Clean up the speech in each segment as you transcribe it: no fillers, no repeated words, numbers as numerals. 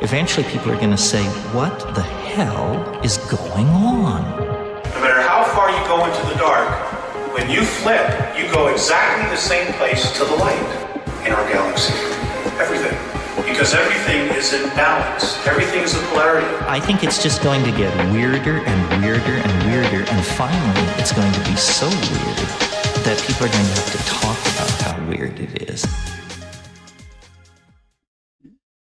eventually people are going to say, what the hell is going on? No matter how far you go into the dark, when you flip, you go exactly the same place to the light in our galaxy. Everything. Because everything is in balance. Everything is a polarity. I think it's just going to get weirder and weirder and weirder, and finally it's going to be so weird that people are going to have to talk about how weird it is.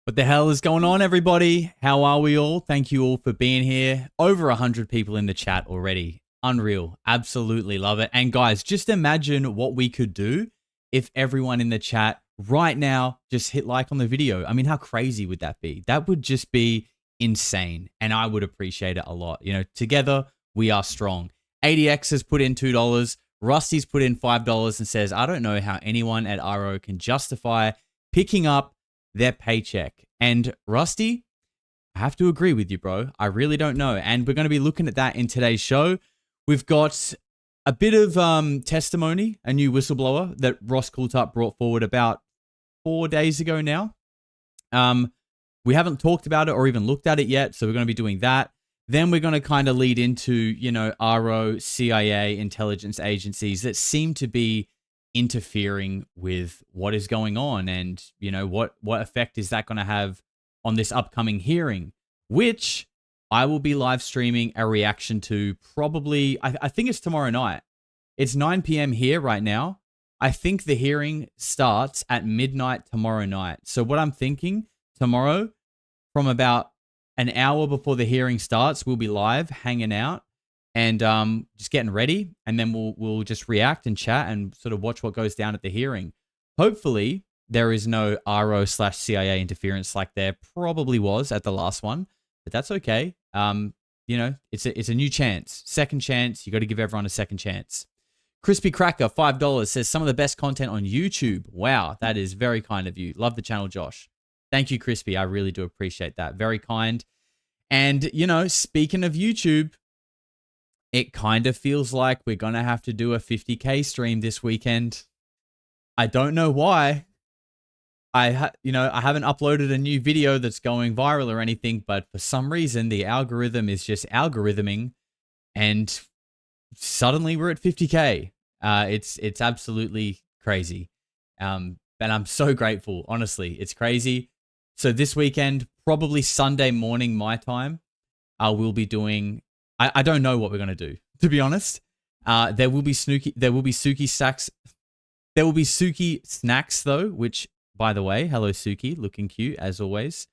What the hell is going on, everybody? How are we all? Thank you all for being here. Over 100 people in the chat already. Unreal. Absolutely love it. And guys, just imagine what we could do if everyone in the chat right now just hit like on the video. I mean, how crazy would that be? That would just be insane. And I would appreciate it a lot. You know, together we are strong. ADX has put in $2. Rusty's put in $5 and says, I don't know how anyone at AARO can justify picking up their paycheck. And Rusty, I have to agree with you, bro. I really don't know. And we're going to be looking at that in today's show. We've got a bit of testimony, a new whistleblower that Ross Coulthart brought forward about 4 days ago now. We haven't talked about it or even looked at it yet, so we're going to be doing that. Then we're going to kind of lead into, you know, AARO, CIA, intelligence agencies that seem to be interfering with what is going on, and you know what effect is that going to have on this upcoming hearing, which I will be live streaming a reaction to probably, I think it's tomorrow night. It's 9 p.m. here right now. I think the hearing starts at midnight tomorrow night. So what I'm thinking, tomorrow from about an hour before the hearing starts, we'll be live hanging out and just getting ready, and then we'll just react and chat and sort of watch what goes down at the hearing. Hopefully, there is no AARO/CIA interference like there probably was at the last one, but that's okay. You know, it's a new chance, second chance. You got to give everyone a second chance. Crispy Cracker, $5 says some of the best content on YouTube. Wow, that is very kind of you. Love the channel, Josh. Thank you, Crispy. I really do appreciate that. Very kind. And you know, speaking of YouTube, it kind of feels like we're going to have to do a 50K stream this weekend. I don't know why. I haven't uploaded a new video that's going viral or anything, but for some reason, the algorithm is just algorithming, and suddenly we're at 50K. It's absolutely crazy. And I'm so grateful. Honestly, it's crazy. So this weekend, probably Sunday morning, my time, we'll be doing, I don't know what we're going to do, to be honest. There will be Suki snacks though, which, by the way, hello Suki, looking cute as always.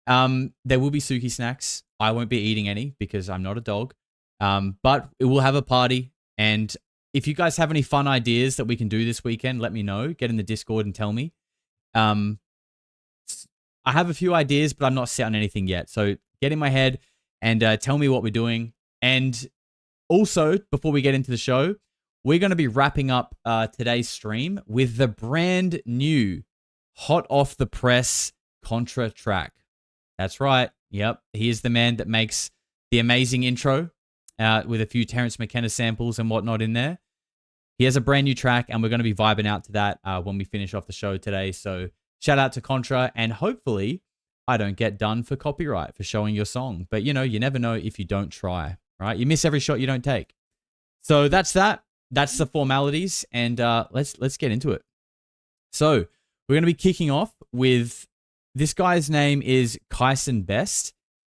There will be Suki snacks. I won't be eating any because I'm not a dog. But it will have a party. And if you guys have any fun ideas that we can do this weekend, let me know. Get in the Discord and tell me. I have a few ideas, but I'm not set on anything yet. So get in my head and tell me what we're doing. And also, before we get into the show, we're going to be wrapping up today's stream with the brand new, hot off the press Contra track. That's right. Yep. He is the man that makes the amazing intro with a few Terrence McKenna samples and whatnot in there. He has a brand new track, and we're going to be vibing out to that when we finish off the show today. So shout out to Contra, and hopefully I don't get done for copyright for showing your song. But, you know, you never know if you don't try, right? You miss every shot you don't take. So that's that. That's the formalities, and let's get into it. So we're going to be kicking off with, this guy's name is Kyson Best,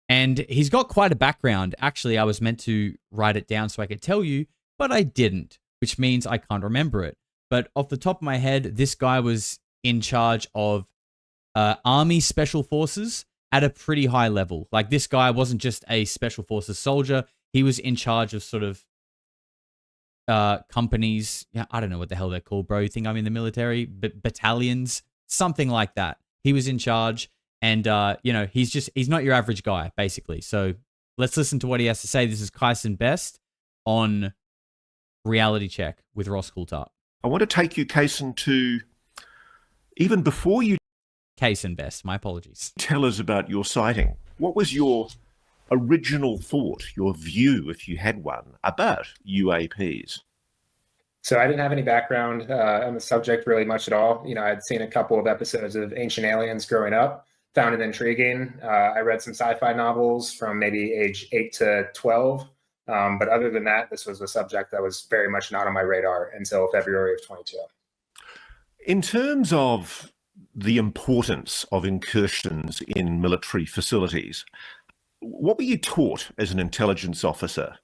and he's got quite a background. Actually, I was meant to write it down so I could tell you, but I didn't, which means I can't remember it. But off the top of my head, this guy was in charge of Army Special Forces at a pretty high level. Like, this guy wasn't just a Special Forces soldier. He was in charge of sort of companies. Yeah, I don't know what the hell they're called, bro. You think I'm in the military? Battalions, something like that. He was in charge, and you know, he's not your average guy, basically. So let's listen to what he has to say. This is Kyson Best on Reality Check with Ross Coulthart. I want to take you, Kyson, to even before you... Kyson Best, my apologies. Tell us about your sighting. What was your original thought, your view, if you had one, about UAPs? So I didn't have any background on the subject really much at all. You know, I'd seen a couple of episodes of Ancient Aliens growing up, found it intriguing. I read some sci-fi novels from maybe age 8 to 12. But other than that, this was a subject that was very much not on my radar until February of 22. In terms of the importance of incursions in military facilities, what were you taught as an intelligence officer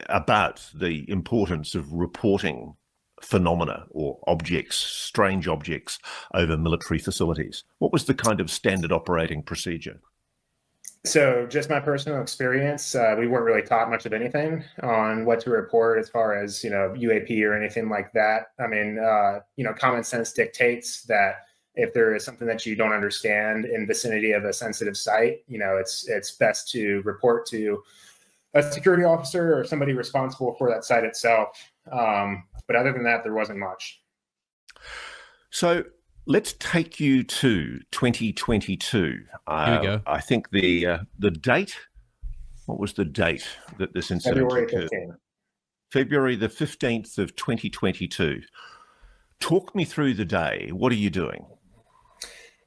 about the importance of reporting phenomena or objects, strange objects, over military facilities? What was the kind of standard operating procedure? So just my personal experience, we weren't really taught much of anything on what to report as far as, UAP or anything like that. I mean, common sense dictates that if there is something that you don't understand in vicinity of a sensitive site, it's best to report to a security officer or somebody responsible for that site itself. But other than that, there wasn't much. So let's take you to 2022. Here we go. I think the date, what was the date that this incident February occurred? 15th. February the 15th of 2022. Talk me through the day. What are you doing?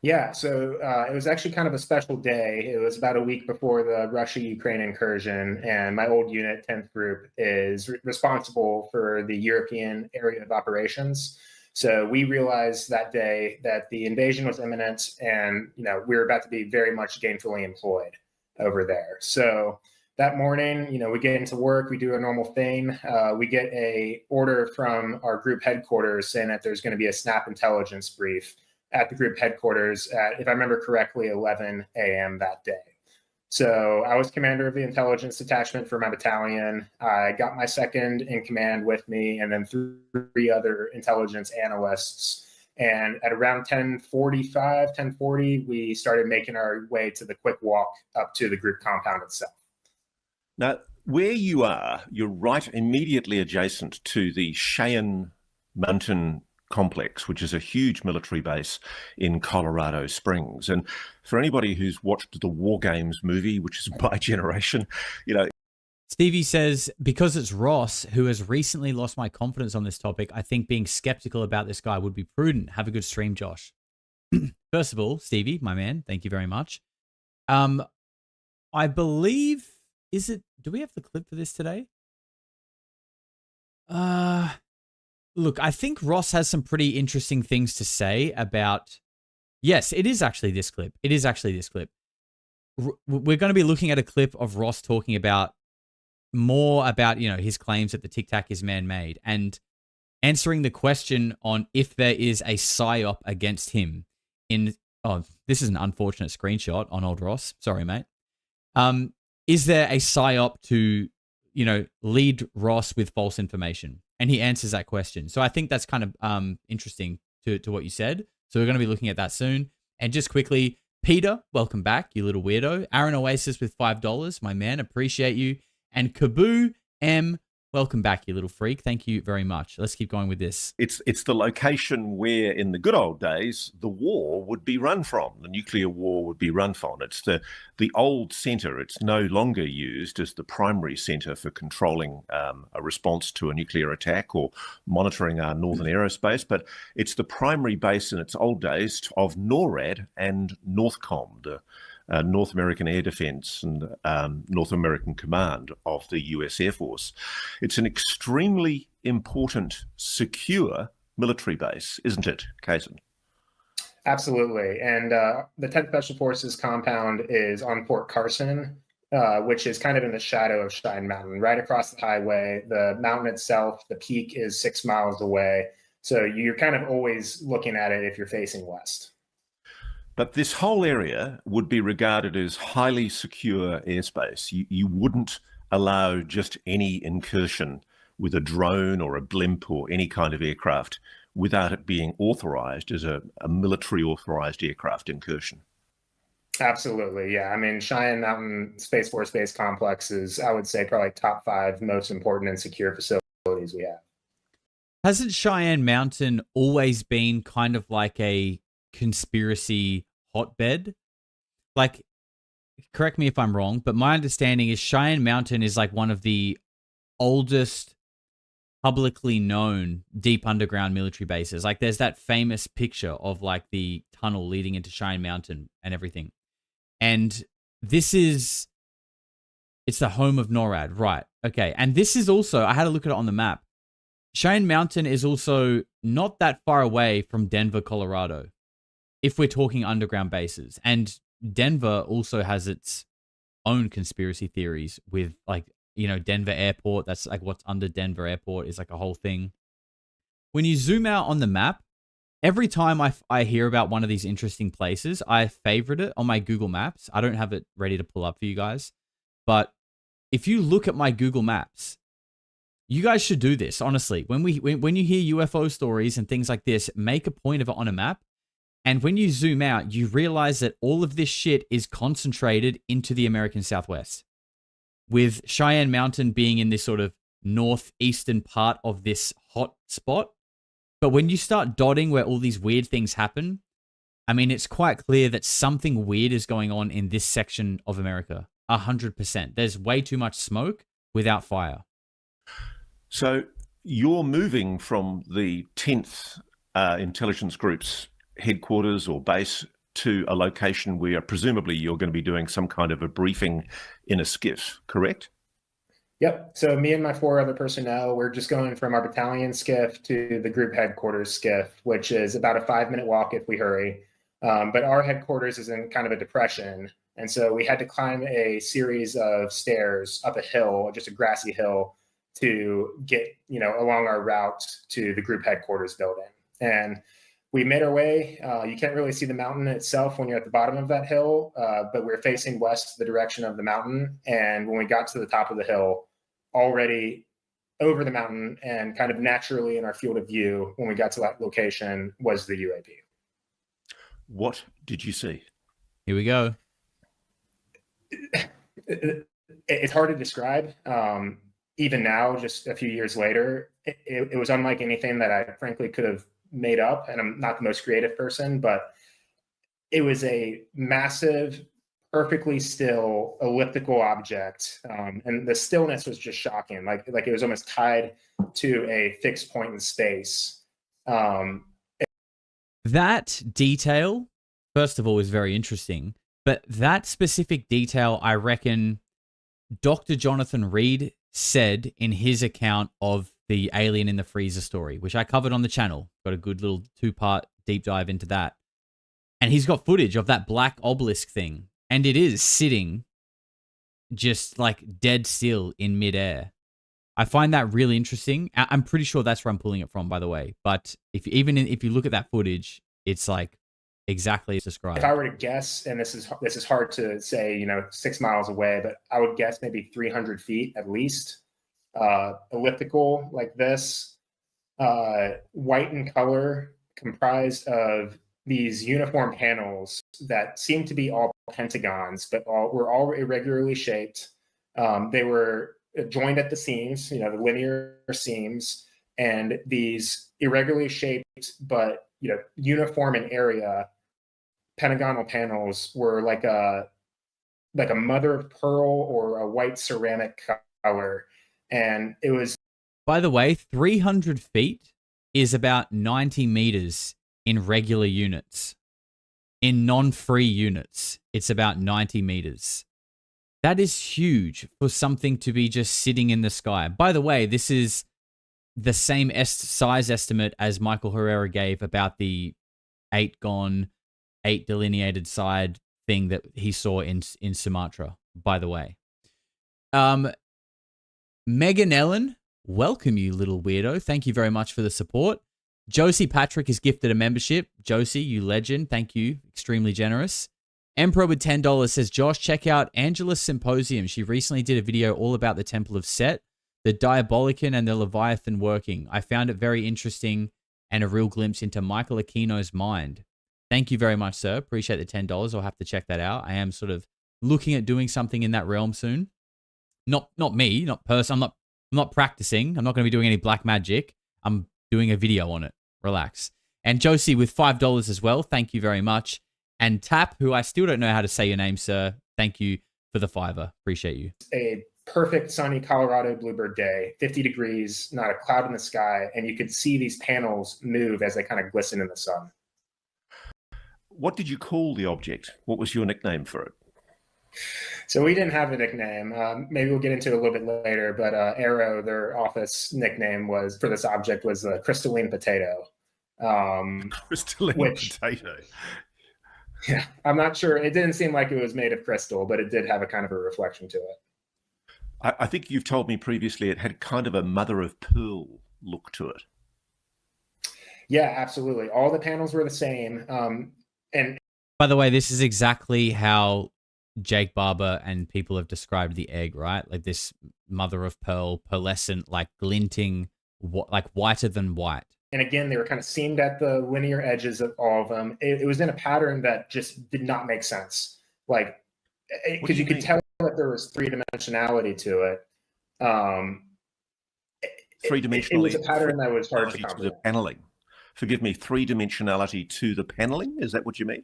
Yeah, so it was actually kind of a special day. It was about a week before the Russia-Ukraine incursion, and my old unit, 10th Group, is responsible for the European area of operations. So we realized that day that the invasion was imminent, and we were about to be very much gainfully employed over there. So that morning, we get into work, we do a normal thing. We get a order from our group headquarters saying that there's going to be a snap intelligence brief at the group headquarters at, if I remember correctly, 11 a.m. that day. So I was commander of the intelligence detachment for my battalion. I got my second in command with me, and then 3 other intelligence analysts. And at around 10:40, we started making our way to the quick walk up to the group compound itself. Now, where you are, you're right immediately adjacent to the Cheyenne Mountain Complex, which is a huge military base in Colorado Springs. And for anybody who's watched the War Games movie, which is my generation, Stevie says, because it's Ross, who has recently lost my confidence on this topic, I think being skeptical about this guy would be prudent. Have a good stream, Josh. First of all, Stevie, my man, thank you very much. I believe, do we have the clip for this today? Look, I think Ross has some pretty interesting things to say about... Yes, it is actually this clip. We're going to be looking at a clip of Ross talking about more about, his claims that the Tic Tac is man-made and answering the question on if there is a Psy-Op against him this is an unfortunate screenshot on old Ross. Sorry, mate. Is there a Psy-Op to, lead Ross with false information? And he answers that question. So I think that's kind of interesting to what you said. So we're going to be looking at that soon. And just quickly, Peter, welcome back, you little weirdo. Aaron Oasis with $5, my man, appreciate you. And Kaboo M, welcome back, you little freak. Thank you very much. Let's keep going with this. It's the location where, in the good old days, the war would be run from. The nuclear war would be run from. It's the old centre. It's no longer used as the primary centre for controlling a response to a nuclear attack or monitoring our northern aerospace, but it's the primary base in its old days of NORAD and Northcom, the North American Air Defense and North American Command of the US Air Force. It's an extremely important, secure military base, isn't it, Kaysen? Absolutely. And the 10th Special Forces compound is on Fort Carson, which is kind of in the shadow of Cheyenne Mountain, right across the highway. The mountain itself, the peak is 6 miles away. So you're kind of always looking at it if you're facing west. But this whole area would be regarded as highly secure airspace. You wouldn't allow just any incursion with a drone or a blimp or any kind of aircraft without it being authorized as a military authorized aircraft incursion. Absolutely, yeah. I mean, Cheyenne Mountain Space Force Base Complex is, I would say, probably top 5 most important and secure facilities we have. Hasn't Cheyenne Mountain always been kind of like a conspiracy hotbed? Like, correct me if I'm wrong, but my understanding is Cheyenne Mountain is like one of the oldest publicly known deep underground military bases. Like, there's that famous picture of like the tunnel leading into Cheyenne Mountain and everything. And this is, it's the home of NORAD, right? Okay. And this is also, I had to look at it on the map. Cheyenne Mountain is also not that far away from Denver, Colorado, if we're talking underground bases. And Denver also has its own conspiracy theories with, like, you know, Denver Airport. That's like what's under Denver Airport is like a whole thing. When you zoom out on the map, every time I hear about one of these interesting places, I favorite it on my Google Maps. I don't have it ready to pull up for you guys. But if you look at my Google Maps, you guys should do this, honestly. When you hear UFO stories and things like this, make a point of it on a map. And when you zoom out, you realize that all of this shit is concentrated into the American Southwest, with Cheyenne Mountain being in this sort of northeastern part of this hot spot. But when you start dotting where all these weird things happen, I mean, it's quite clear that something weird is going on in this section of America. 100%. There's way too much smoke without fire. So you're moving from the 10th Intelligence Group's headquarters or base to a location where presumably you're going to be doing some kind of a briefing in a skiff, correct? Yep. So me and my 4 other personnel, we're just going from our battalion skiff to the group headquarters skiff, which is about a 5-minute walk if we hurry. But our headquarters is in kind of a depression. And so we had to climb a series of stairs up a hill, just a grassy hill, to get, you know, along our route to the group headquarters building. And we made our way. You can't really see the mountain itself when you're at the bottom of that hill, but we're facing west, the direction of the mountain. And when we got to the top of the hill, already over the mountain and kind of naturally in our field of view, when we got to that location, was the UAP. What did you see? Here we go. It's hard to describe. Even now, just a few years later, it was unlike anything that I frankly could have made up. And I'm not the most creative person, but it was a massive, perfectly still elliptical object. And the stillness was just shocking. Like it was almost tied to a fixed point in space. That detail, first of all, is very interesting. But that specific detail, I reckon Dr. Jonathan Reed said in his account of the alien in the freezer story, which I covered on the channel. Got a good little 2-part deep dive into that. And he's got footage of that black obelisk thing. And it is sitting just like dead still in midair. I find that really interesting. I'm pretty sure that's where I'm pulling it from, by the way. But if you look at that footage, it's like exactly as described. If I were to guess, and this is hard to say, you know, 6 miles away, but I would guess maybe 300 feet at least. Elliptical like this, white in color, comprised of these uniform panels that seem to be all pentagons, but were all irregularly shaped. They were joined at the seams, you know, the linear seams, and these irregularly shaped but, you know, uniform in area pentagonal panels were like a mother of pearl or a white ceramic color. And it was, by the way, 300 feet is about 90 meters in regular units. In non-free units, it's about 90 meters. That is huge for something to be just sitting in the sky. By the way, this is the same size estimate as Michael Herrera gave about the 8 gone, 8 delineated side thing that he saw in Sumatra, by the way. Megan Ellen, welcome you little weirdo. Thank you very much for the support. Josie Patrick is gifted a membership. Josie, you legend. Thank you. Extremely generous. Emperor with $10 says, Josh, check out Angela's Symposium. She recently did a video all about the Temple of Set, the Diabolican and the Leviathan working. I found it very interesting and a real glimpse into Michael Aquino's mind. Thank you very much, sir. Appreciate the $10. I'll have to check that out. I am sort of looking at doing something in that realm soon. Not me, not person. I'm not practicing. I'm not going to be doing any black magic. I'm doing a video on it. Relax. And Josie with $5 as well. Thank you very much. And Tap, who I still don't know how to say your name, sir. Thank you for the $5. Appreciate you. A perfect sunny Colorado bluebird day, 50 degrees, not a cloud in the sky, and you could see these panels move as they kind of glisten in the sun. What did you call the object? What was your nickname for it? So we didn't have a nickname. Maybe we'll get into it a little bit later, but AARO, their office nickname was for this object was the crystalline potato. Crystalline which, potato. Yeah, I'm not sure. It didn't seem like it was made of crystal, but it did have a kind of a reflection to it. I think you've told me previously it had kind of a mother of pearl look to it. Yeah, absolutely. All the panels were the same. And by the way, this is exactly how Jake Barber and people have described the egg, right? Like this mother of pearl, pearlescent, like glinting, like whiter than white. And again, they were kind of seamed at the linear edges of all of them. It was in a pattern that just did not make sense. Like, because you could tell that there was three-dimensionality to it. Three-dimensionality. It was a pattern that was hard to the comprehend. paneling. Forgive me, three-dimensionality to the paneling? Is that what you mean?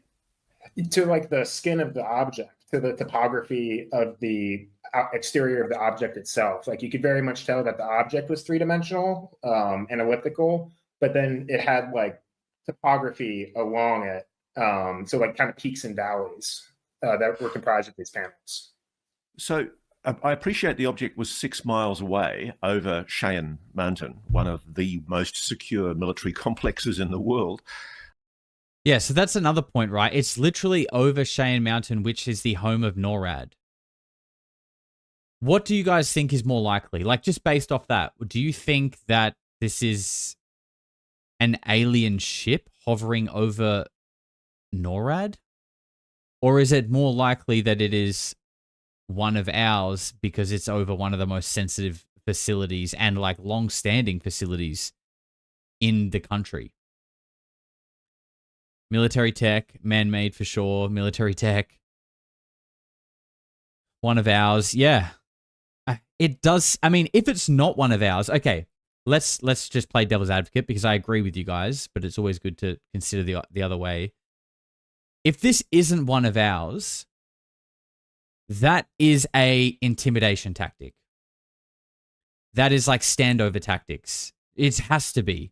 To like the skin of the object, to the topography of the exterior of the object itself. Like you could very much tell that the object was three-dimensional and elliptical, but then it had like topography along it. So like kind of peaks and valleys that were comprised of these panels. So I appreciate the object was 6 miles away over Cheyenne Mountain, one of the most secure military complexes in the world. Yeah, so that's another point, right? It's literally over Cheyenne Mountain, which is the home of NORAD. What do you guys think is more likely? Like, just based off that, do you think that this is an alien ship hovering over NORAD? Or is it more likely that it is one of ours because it's over one of the most sensitive facilities and, like, long-standing facilities in the country? Military tech, man-made for sure, military tech. One of ours, yeah. It does, I mean, if it's not one of ours, okay, let's just play devil's advocate because I agree with you guys, but it's always good to consider the other way. If this isn't one of ours, that is a intimidation tactic. That is like standover tactics. It has to be.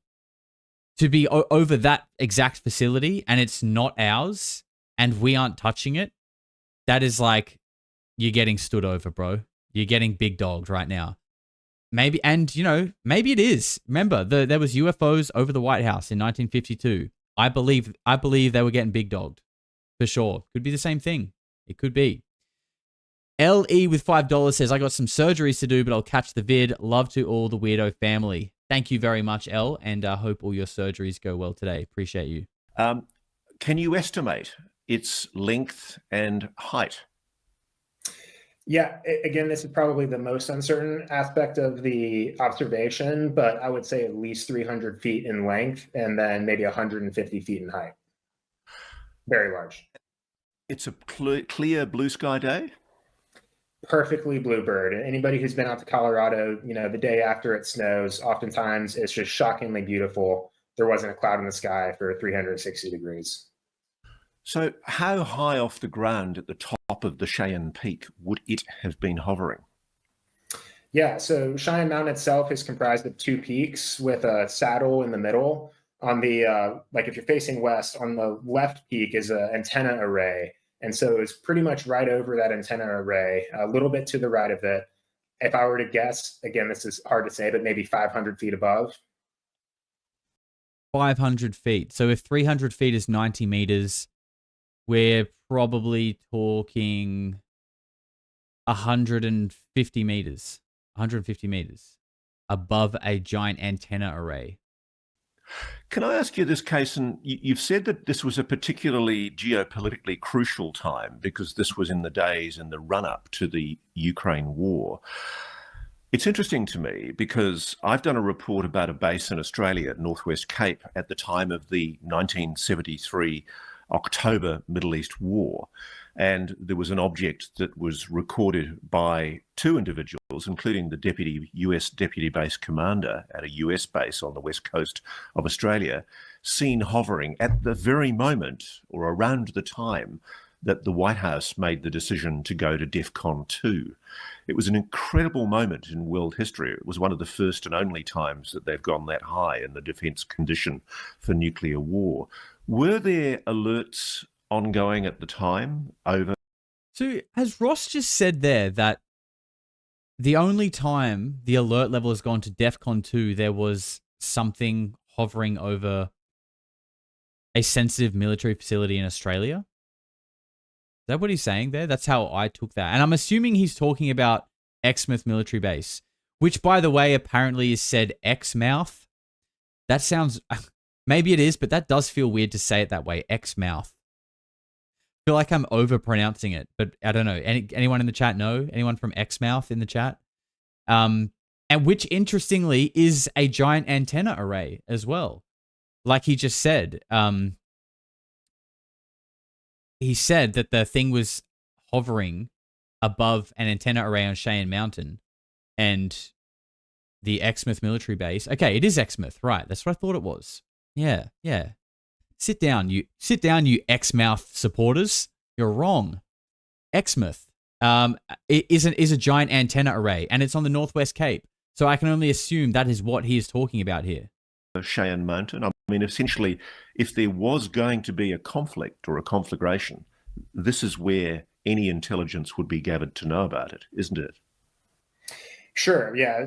To be over that exact facility and it's not ours and we aren't touching it, that is like, you're getting stood over, bro. You're getting big dogged right now. Maybe, and you know, maybe it is. Remember, there was UFOs over the White House in 1952. I believe they were getting big dogged. For sure. Could be the same thing. It could be. LE with $5 says, I got some surgeries to do, but I'll catch the vid. Love to all the weirdo family. Thank you very much, L, and I hope all your surgeries go well today. Appreciate you. Can you estimate its length and height? Yeah, again, this is probably the most uncertain aspect of the observation, but I would say at least 300 feet in length and then maybe 150 feet in height. Very large. It's a clear blue sky day? Perfectly bluebird. Anybody who's been out to Colorado, you know, the day after it snows, oftentimes it's just shockingly beautiful. There wasn't a cloud in the sky for 360 degrees. So how high off the ground at the top of the Cheyenne Peak would it have been hovering? Yeah, so Cheyenne Mountain itself is comprised of two peaks with a saddle in the middle. On the, like if you're facing west, on the left peak is an antenna array. And so it's pretty much right over that antenna array, a little bit to the right of it. If I were to guess, again, this is hard to say, but maybe 500 feet above. 500 feet. So if 300 feet is 90 meters, we're probably talking 150 meters. 150 meters above a giant antenna array. Can I ask you this, Kaysen? You've said that this was a particularly geopolitically crucial time because this was in the days in the run-up to the Ukraine war. It's interesting to me because I've done a report about a base in Australia at Northwest Cape at the time of the 1973 October Middle East War. And there was an object that was recorded by two individuals, including the US Deputy Base Commander at a US base on the west coast of Australia, seen hovering at the very moment or around the time that the White House made the decision to go to DEFCON 2. It was an incredible moment in world history. It was one of the first and only times that they've gone that high in the defense condition for nuclear war. Were there alerts ongoing at the time over So has Ross just said there that the only time the alert level has gone to DEFCON 2, there was something hovering over a sensitive military facility in Australia? Is that what he's saying there? That's how I took that. And I'm assuming he's talking about Exmouth military base, which, by the way, apparently is said Exmouth. That sounds... Maybe it is, but that does feel weird to say it that way, Exmouth. I feel like I'm over-pronouncing it, but I don't know. Anyone in the chat know? Anyone from Exmouth in the chat? And which, interestingly, is a giant antenna array as well. Like he just said. He said that the thing was hovering above an antenna array on Cheyenne Mountain and the Exmouth military base. Okay, it is Exmouth, right? That's what I thought it was. Yeah. Sit down, you Exmouth supporters. You're wrong. Exmouth is a giant antenna array, and it's on the Northwest Cape. So I can only assume that is what he is talking about here. Cheyenne Mountain. I mean, essentially, if there was going to be a conflict or a conflagration, this is where any intelligence would be gathered to know about it, isn't it? Sure, yeah.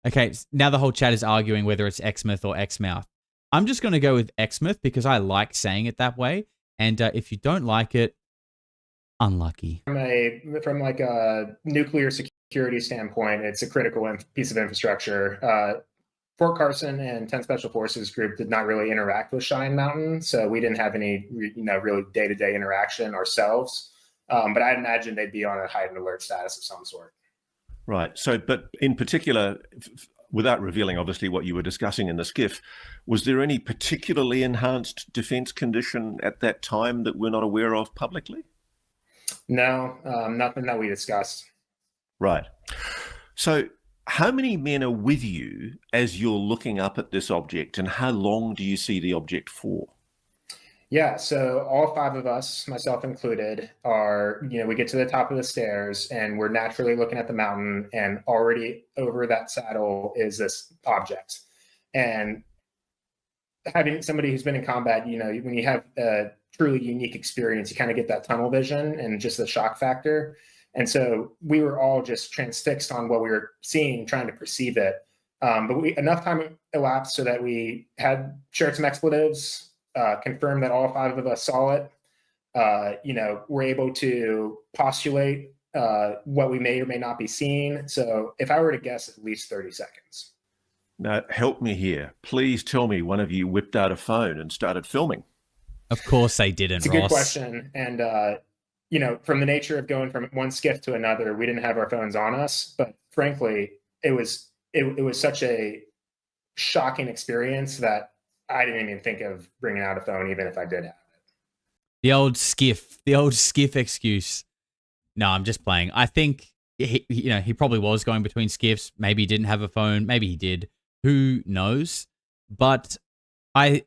Okay, now the whole chat is arguing whether it's Exmouth or Exmouth. I'm just going to go with Exmouth because I like saying it that way. And if you don't like it, unlucky. From like a nuclear security standpoint, it's a critical piece of infrastructure. Fort Carson and 10 Special Forces Group did not really interact with Cheyenne Mountain, so we didn't have any, really day-to-day interaction ourselves. But I'd imagine they'd be on a heightened alert status of some sort. Right. So, but in particular, without revealing obviously what you were discussing in the skiff, was there any particularly enhanced defense condition at that time that we're not aware of publicly? No, nothing that we discussed. Right. So how many men are with you as you're looking up at this object, and how long do you see the object for? Yeah, so all five of us, myself included, are, we get to the top of the stairs and we're naturally looking at the mountain, and already over that saddle is this object. And having somebody who's been in combat, when you have a truly unique experience, you kind of get that tunnel vision and just the shock factor. And so we were all just transfixed on what we were seeing, trying to perceive it. But enough time elapsed so that we had shared some expletives, confirmed that all five of us saw it. We're able to postulate what we may or may not be seeing. So if I were to guess, at least 30 seconds. Now, help me here. Please tell me one of you whipped out a phone and started filming. Of course they didn't, It's a good question. And, from the nature of going from one skiff to another, we didn't have our phones on us. But frankly, it was such a shocking experience that I didn't even think of bringing out a phone, even if I did have it. The old skiff excuse. No, I'm just playing. I think he probably was going between skiffs. Maybe he didn't have a phone. Maybe he did. Who knows? But I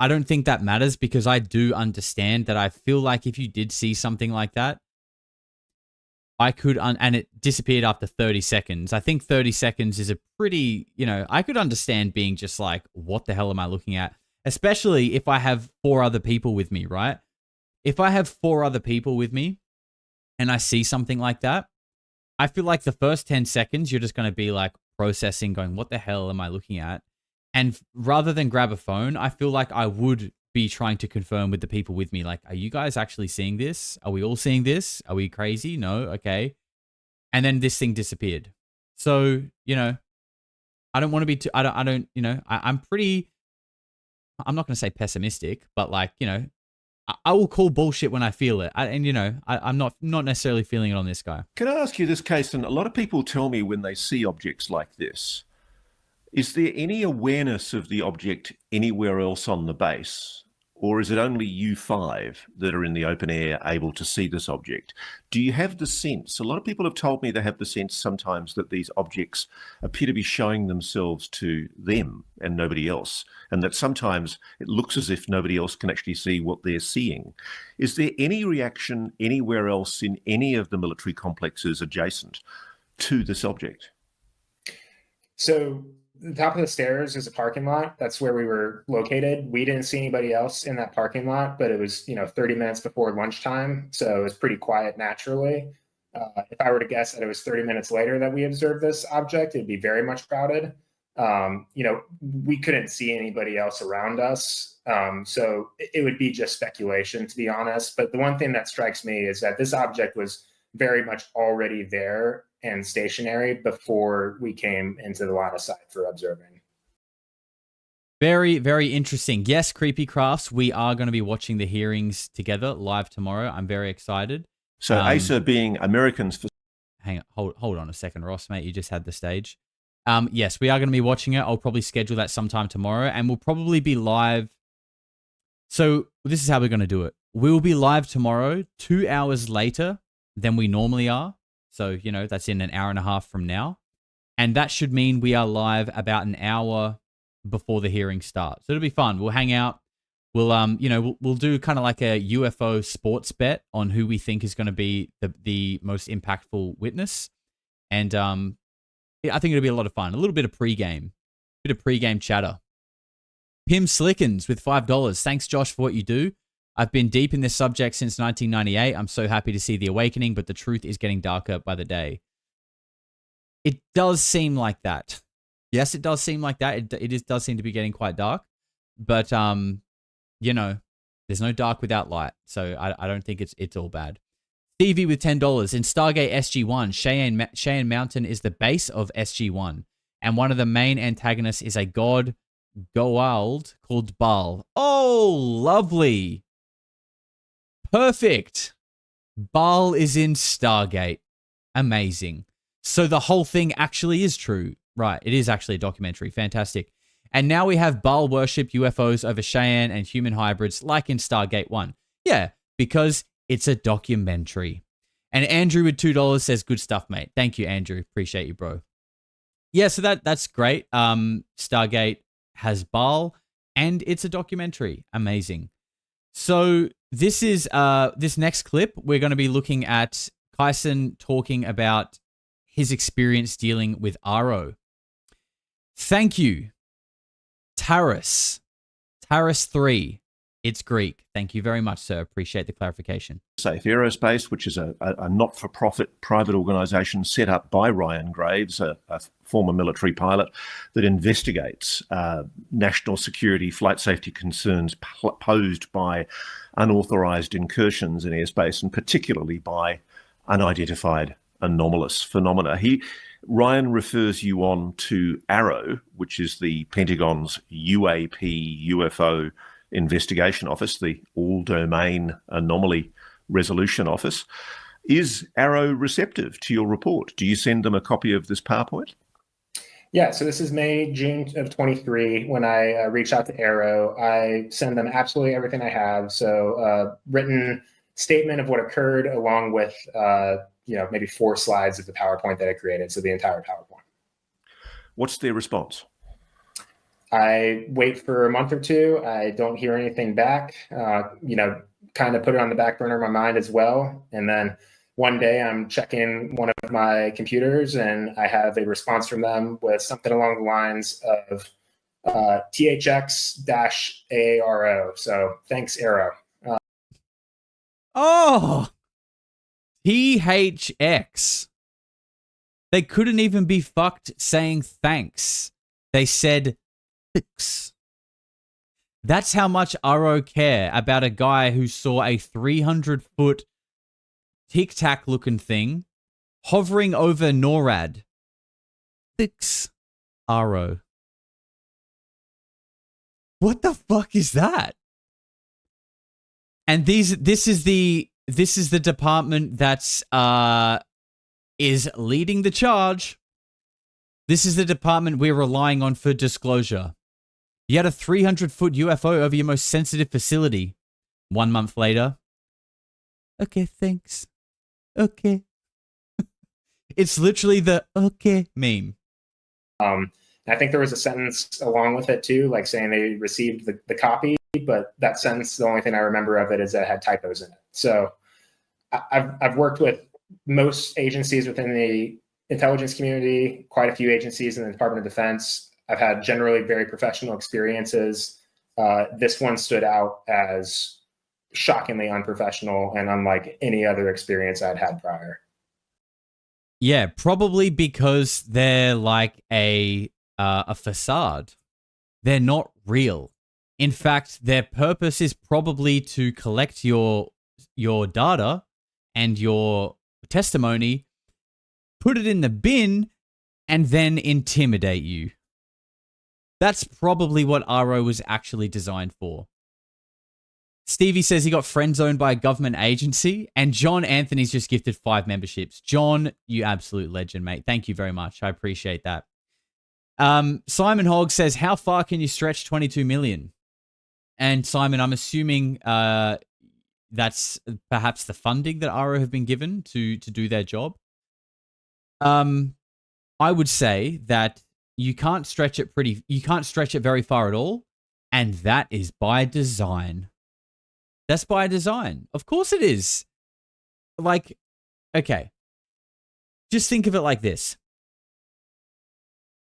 don't think that matters, because I do understand that I feel like if you did see something like that, I could, and it disappeared after 30 seconds. I think 30 seconds is a pretty, I could understand being just like, what the hell am I looking at? Especially if I have 4 other people with me, right? If I have 4 other people with me and I see something like that, I feel like the first 10 seconds, you're just going to be like processing, going, what the hell am I looking at? And rather than grab a phone, I feel like I would be trying to confirm with the people with me, like, are you guys actually seeing this? Are we all seeing this? Are we crazy? No? Okay. And then this thing disappeared. So, I don't want to be too, I'm not going to say pessimistic, but like, I will call bullshit when I feel it. I'm not necessarily feeling it on this guy. Can I ask you this, Kason? A lot of people tell me when they see objects like this, is there any awareness of the object anywhere else on the base? Or is it only you 5 that are in the open air able to see this object? Do you have the sense? A lot of people have told me they have the sense sometimes that these objects appear to be showing themselves to them and nobody else, and that sometimes it looks as if nobody else can actually see what they're seeing. Is there any reaction anywhere else in any of the military complexes adjacent to this object? So the top of the stairs is a parking lot. That's where we were located. We didn't see anybody else in that parking lot, but it was, 30 minutes before lunchtime. So it was pretty quiet naturally. If I were to guess that it was 30 minutes later that we observed this object, it'd be very much crowded. We couldn't see anybody else around us. So it would be just speculation, to be honest. But the one thing that strikes me is that this object was very much already there and stationary before we came into the line of sight for observing. Very, very interesting. Yes, Creepy Crafts, we are going to be watching the hearings together live tomorrow. I'm very excited. So ASA being Americans for... Hang on, hold on a second, Ross, mate. You just had the stage. Yes, we are going to be watching it. I'll probably schedule that sometime tomorrow, and we'll probably be live. So this is how we're going to do it. We'll be live tomorrow, 2 hours later than we normally are. So, that's in an hour and a half from now. And that should mean we are live about an hour before the hearing starts. So it'll be fun. We'll hang out. We'll, we'll do kind of like a UFO sports bet on who we think is going to be the most impactful witness. And I think it'll be a lot of fun. A little bit of pregame chatter. Pim Slickens with $5. Thanks, Josh, for what you do. I've been deep in this subject since 1998. I'm so happy to see the awakening, but the truth is getting darker by the day. It does seem like that. Yes, it does seem like that. It does seem to be getting quite dark. But, there's no dark without light. So I don't think it's all bad. Stevie with $10. In Stargate SG-1, Cheyenne Mountain is the base of SG-1. And one of the main antagonists is a god Goa'uld called Baal. Oh, lovely. Perfect. Baal is in Stargate. Amazing. So the whole thing actually is true. Right. It is actually a documentary. Fantastic. And now we have Baal worship UFOs over Cheyenne and human hybrids like in Stargate 1. Yeah, because it's a documentary. And Andrew with $2 says, good stuff, mate. Thank you, Andrew. Appreciate you, bro. Yeah, so that's great. Stargate has Baal and it's a documentary. Amazing. So this is this next clip, we're going to be looking at Kyson talking about his experience dealing with AARO. Thank you, Taras 3. It's Greek. Thank you very much, sir. Appreciate the clarification. Safe Aerospace, which is a not-for-profit private organisation set up by Ryan Graves, a former military pilot, that investigates national security, flight safety concerns posed by unauthorised incursions in airspace, and particularly by unidentified anomalous phenomena. Ryan refers you on to AARO, which is the Pentagon's UAP UFO Investigation Office, the All-Domain Anomaly Resolution Office. Is AARO receptive to your report? Do you send them a copy of this PowerPoint? Yeah, so this is June of 23. When I reach out to AARO, I send them absolutely everything I have. So written statement of what occurred along with, maybe 4 slides of the PowerPoint that I created. So the entire PowerPoint. What's their response? I wait for a month or 2. I don't hear anything back, kind of put it on the back burner of my mind as well. And then one day I'm checking one of my computers and I have a response from them with something along the lines of THX-AARO. So thanks, AARO. THX. They couldn't even be fucked saying thanks. They said thanks. That's how much AARO care about a guy who saw a 300-foot Tic Tac looking thing hovering over NORAD. Thanks, AARO. What the fuck is that? And this is the department that's is leading the charge. This is the department we're relying on for disclosure. You had a 300-foot UFO over your most sensitive facility. 1 month later. Okay, thanks. Okay. It's literally the okay meme. I think there was a sentence along with it too, like saying they received the copy, but that sentence, the only thing I remember of it is that it had typos in it. So I've worked with most agencies within the intelligence community, quite a few agencies in the Department of Defense. I've had generally very professional experiences. This one stood out as shockingly unprofessional and unlike any other experience I'd had prior. Yeah, probably because they're like a facade. They're not real. In fact, their purpose is probably to collect your data and your testimony, put it in the bin, and then intimidate you. That's probably what AARO was actually designed for. Stevie says he got friend-zoned by a government agency, and John Anthony's just gifted 5 memberships. John, you absolute legend, mate. Thank you very much. I appreciate that. Simon Hogg says, how far can you stretch 22 million? And Simon, I'm assuming that's perhaps the funding that AARO have been given to do their job. I would say that you can't stretch it very far at all, and that is by design. That's by design. Of course it is. Like, okay. Just think of it like this.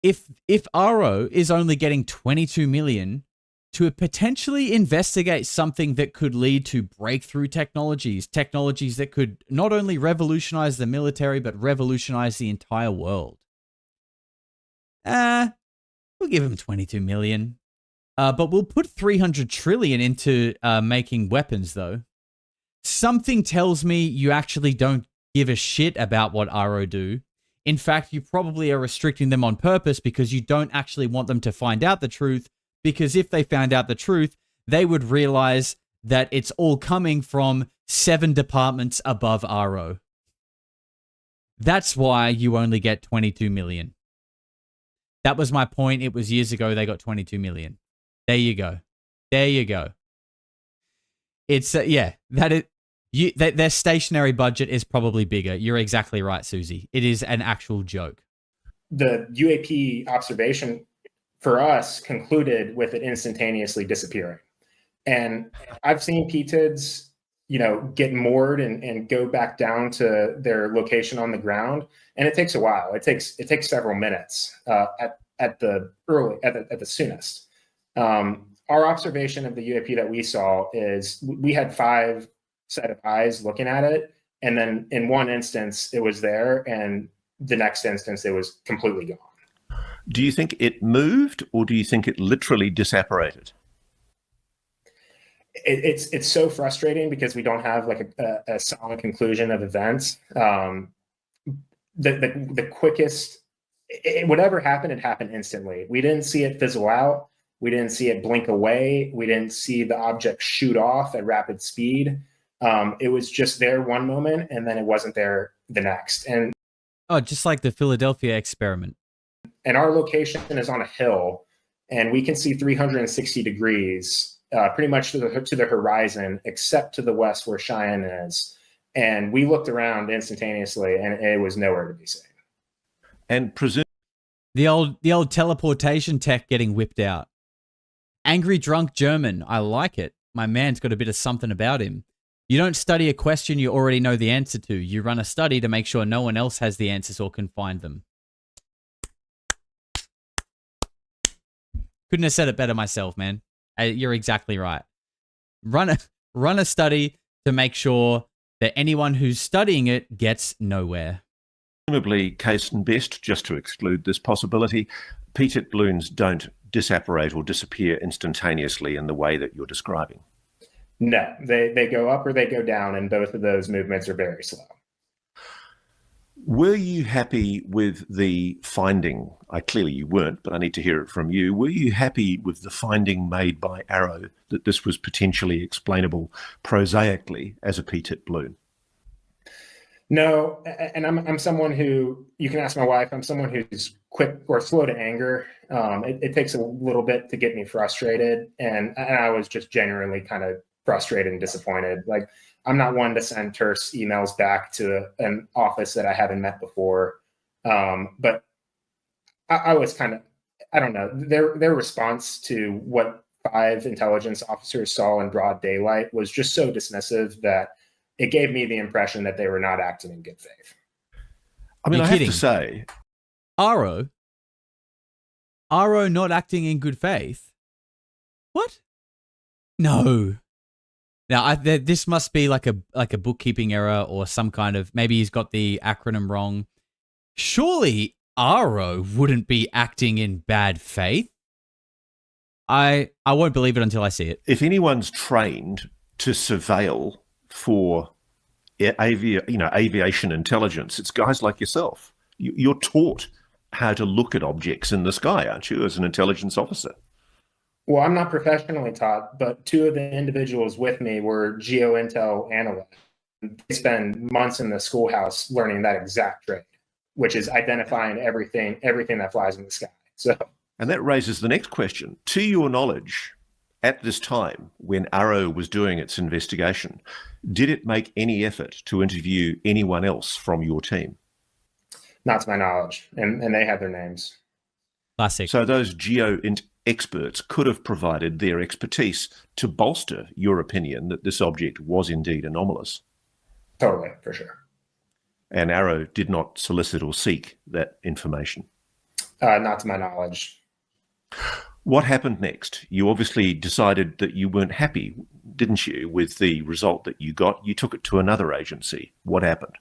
If AARO is only getting 22 million to potentially investigate something that could lead to breakthrough technologies that could not only revolutionize the military, but revolutionize the entire world. We'll give them 22 million. But we'll put 300 trillion into making weapons, though. Something tells me you actually don't give a shit about what AARO do. In fact, you probably are restricting them on purpose because you don't actually want them to find out the truth, because if they found out the truth, they would realize that it's all coming from 7 departments above AARO. That's why you only get 22 million. That was my point. It was years ago they got 22 million. There you go. There you go. It's yeah, their stationary budget is probably bigger. You're exactly right, Susie. It is an actual joke. The UAP observation for us concluded with it instantaneously disappearing. And I've seen PTIDs, get moored and go back down to their location on the ground, and it takes a while. It takes several minutes at the soonest. Our observation of the UAP that we saw is we had 5 set of eyes looking at it, and then in one instance it was there, and the next instance it was completely gone. Do you think it moved, or do you think it literally disapparated? It's so frustrating because we don't have like a solid conclusion of events. The quickest, whatever happened, it happened instantly. We didn't see it fizzle out. We didn't see it blink away. We didn't see the object shoot off at rapid speed. It was just there one moment, and then it wasn't there the next. And just like the Philadelphia experiment. And our location is on a hill, and we can see 360 degrees, pretty much to the horizon, except to the west where Cheyenne is. And we looked around instantaneously, and it was nowhere to be seen. And the old teleportation tech getting whipped out. Angry drunk German. I like it. My man's got a bit of something about him. You don't study a question you already know the answer to. You run a study to make sure no one else has the answers or can find them. Couldn't have said it better myself, man. You're exactly right. Run a study to make sure that anyone who's studying it gets nowhere. Presumably, case and best, just to exclude this possibility, PTIT balloons don't disapparate or disappear instantaneously in the way that you're describing. No, they go up or they go down, and both of those movements are very slow. Were you happy with the finding? Clearly you weren't, but I need to hear it from you. Were you happy with the finding made by AARO that this was potentially explainable prosaically as a PTIT balloon? No, and I'm someone who, you can ask my wife, I'm someone who's quick or slow to anger. It takes a little bit to get me frustrated, and I was just genuinely kind of frustrated and disappointed. Like, I'm not one to send terse emails back to an office that I haven't met before. But I was kind of, I don't know, their response to what 5 intelligence officers saw in broad daylight was just so dismissive that it gave me the impression that they were not acting in good faith. I mean, You're I kidding. have to say, AARO AARO not acting in good faith? What? No. Now, this must be like a bookkeeping error or some kind of, maybe he's got the acronym wrong. Surely AARO wouldn't be acting in bad faith. I won't believe it until I see it. If anyone's trained to surveil for aviation intelligence, it's guys like yourself. You're taught how to look at objects in the sky, aren't you, as an intelligence officer? Well, I'm not professionally taught, but two of the individuals with me were geo-intel analysts. They spend months in the schoolhouse learning that exact trade, which is identifying everything that flies in the sky. So, and that raises the next question. To your knowledge, at this time, when AARO was doing its investigation, did it make any effort to interview anyone else from your team? Not to my knowledge, and they have their names. Classic. So those geo-int experts could have provided their expertise to bolster your opinion that this object was indeed anomalous. Totally, for sure. And AARO did not solicit or seek that information? Not to my knowledge. What happened next? You obviously decided that you weren't happy, didn't you, with the result that you got? You took it to another agency. What happened?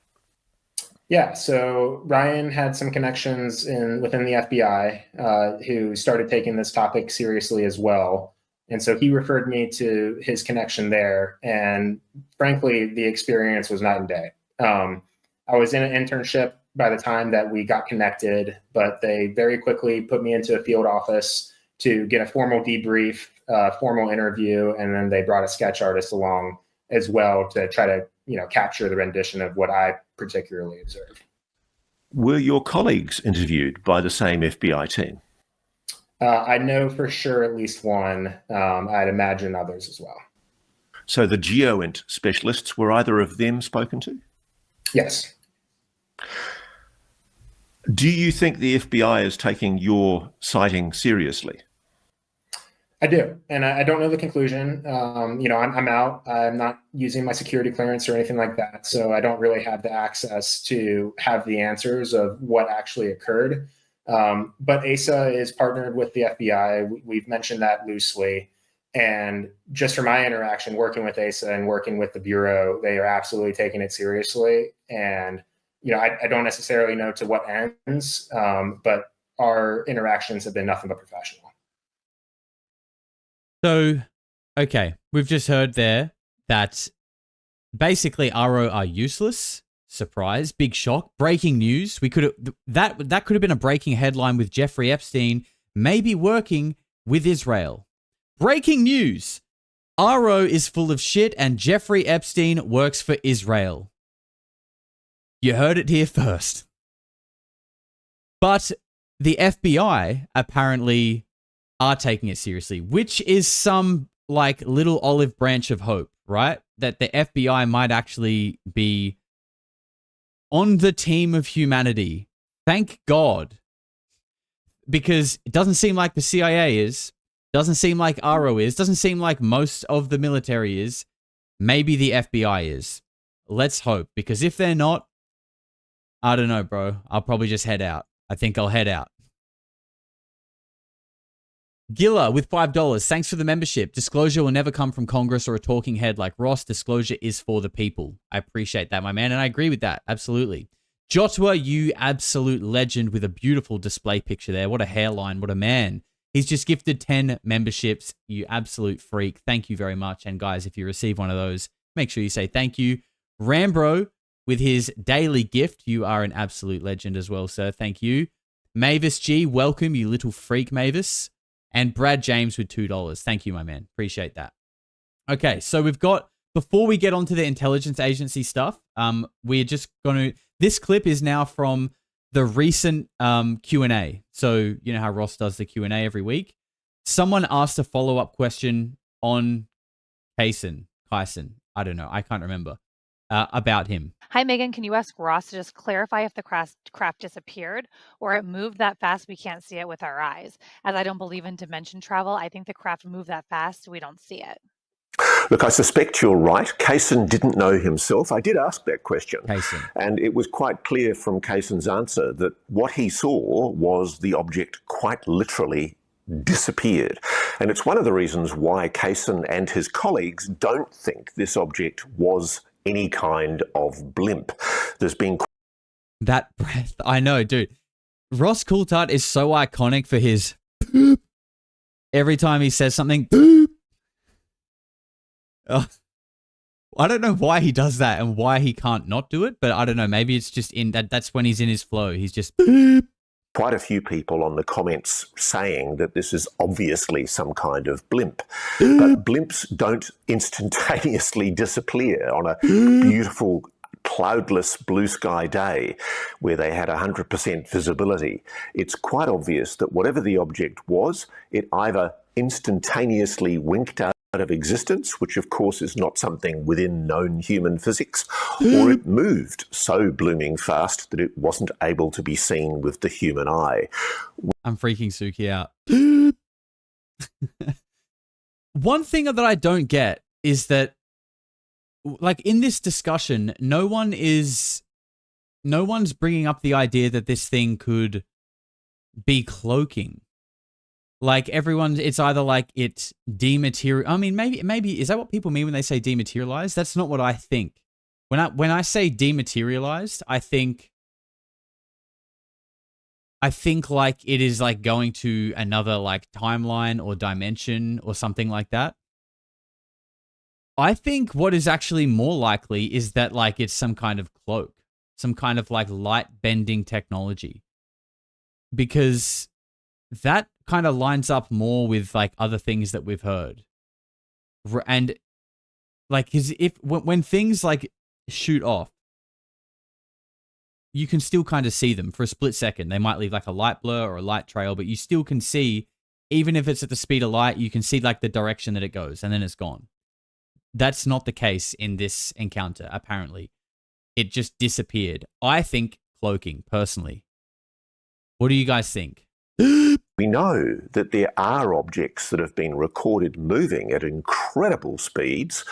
Yeah, so Ryan had some connections within the FBI who started taking this topic seriously as well. And so he referred me to his connection there. And frankly, the experience was night and day. I was in an internship by the time that we got connected, but they very quickly put me into a field office to get a formal debrief, formal interview, and then they brought a sketch artist along as well to try to capture the rendition of what I particularly observed. Were your colleagues interviewed by the same FBI team? I know for sure at least one. I'd imagine others as well. So the GeoInt specialists, were either of them spoken to? Yes. Do you think the FBI is taking your sighting seriously? I do, and I don't know the conclusion. I'm out. I'm not using my security clearance or anything like that, so I don't really have the access to have the answers of what actually occurred. But ASA is partnered with the FBI. We've mentioned that loosely, and just from my interaction working with ASA and working with the Bureau, they are absolutely taking it seriously. And I don't necessarily know to what ends, but our interactions have been nothing but professional. So, okay, we've just heard there that basically AARO are useless. Surprise, big shock, breaking news. We could that could have been a breaking headline with Jeffrey Epstein maybe working with Israel. Breaking news: AARO is full of shit and Jeffrey Epstein works for Israel. You heard it here first. But the FBI apparently are taking it seriously, which is some like little olive branch of hope, right? That the FBI might actually be on the team of humanity. Thank God. Because it doesn't seem like the CIA is, doesn't seem like AARO is, doesn't seem like most of the military is. Maybe the FBI is. Let's hope, because if they're not, I don't know, bro. I'll probably just head out. I think I'll head out. Gilla with $5. Thanks for the membership. Disclosure will never come from Congress or a talking head like Ross. Disclosure is for the people. I appreciate that, my man, and I agree with that. Absolutely. Jotwa, you absolute legend with a beautiful display picture there. What a hairline. What a man. He's just gifted 10 memberships. You absolute freak. Thank you very much. And guys, if you receive one of those, make sure you say thank you. Rambro with his daily gift. You are an absolute legend as well, sir. Thank you. Mavis G, welcome, you little freak, Mavis. And Brad James with $2. Thank you, my man. Appreciate that. Okay, so we've got, before we get onto the intelligence agency stuff, we're just going to, this clip is now from the recent Q&A. So, you know how Ross does the Q&A every week? Someone asked a follow-up question on Kyson, I don't know, I can't remember, about him. Hi, Megan. Can you ask Ross to just clarify if the craft disappeared or it moved that fast we can't see it with our eyes? As I don't believe in dimension travel, I think the craft moved that fast so we don't see it. Look, I suspect you're right. Kaysen didn't know himself. I did ask that question. Kaysen. And it was quite clear from Kaysen's answer that what he saw was the object quite literally disappeared. And it's one of the reasons why Kaysen and his colleagues don't think this object was any kind of blimp. There's been... That breath, I know, dude. Ross Coulthart is so iconic for his every time he says something. Oh, I don't know why he does that and why he can't not do it, but I don't know. Maybe it's just in that's when he's in his flow. He's just... Quite a few people on the comments saying that this is obviously some kind of blimp. But blimps don't instantaneously disappear on a beautiful cloudless blue sky day where they had 100% visibility. It's quite obvious that whatever the object was, it either instantaneously winked out of existence, which of course is not something within known human physics, or it moved so blooming fast that it wasn't able to be seen with the human eye. I'm freaking Suki out. One thing that I don't get is that, like, in this discussion, no one's bringing up the idea that this thing could be cloaking. Like, it's either like it's I mean, maybe is that what people mean when they say dematerialized? That's not what I think. When I say dematerialized, I think like it is like going to another like timeline or dimension or something like that. I think what is actually more likely is that like it's some kind of cloak, some kind of like light bending technology. Because that kind of lines up more with like other things that we've heard. And like, when things like shoot off, you can still kind of see them for a split second. They might leave like a light blur or a light trail, but you still can see, even if it's at the speed of light, you can see like the direction that it goes and then it's gone. That's not the case in this encounter, apparently. It just disappeared. I think cloaking, personally. What do you guys think? We know that there are objects that have been recorded moving at incredible speeds,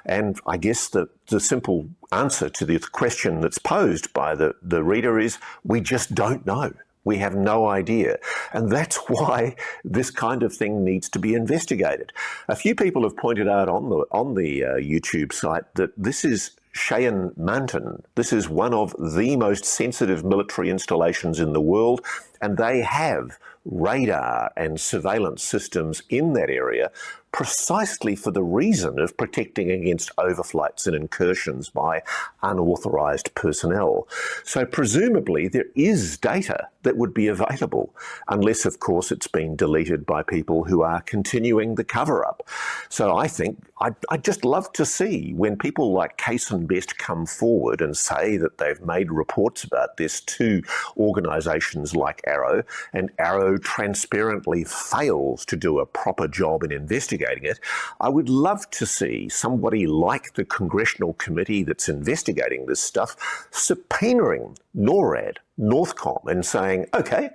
and I guess the simple answer to the question that's posed by the reader is we just don't know. We have no idea. And that's why this kind of thing needs to be investigated. A few people have pointed out on the YouTube site that this is Cheyenne Mountain. This is one of the most sensitive military installations in the world, and they have radar and surveillance systems in that area precisely for the reason of protecting against overflights and incursions by unauthorized personnel. So presumably there is data that would be available, unless of course it's been deleted by people who are continuing the cover-up. So I think I'd just love to see when people like Kaysen Best come forward and say that they've made reports about this to organisations like AARO, and AARO transparently fails to do a proper job in investigating it. I would love to see somebody like the Congressional Committee that's investigating this stuff subpoenaing NORAD, Northcom, and saying, okay,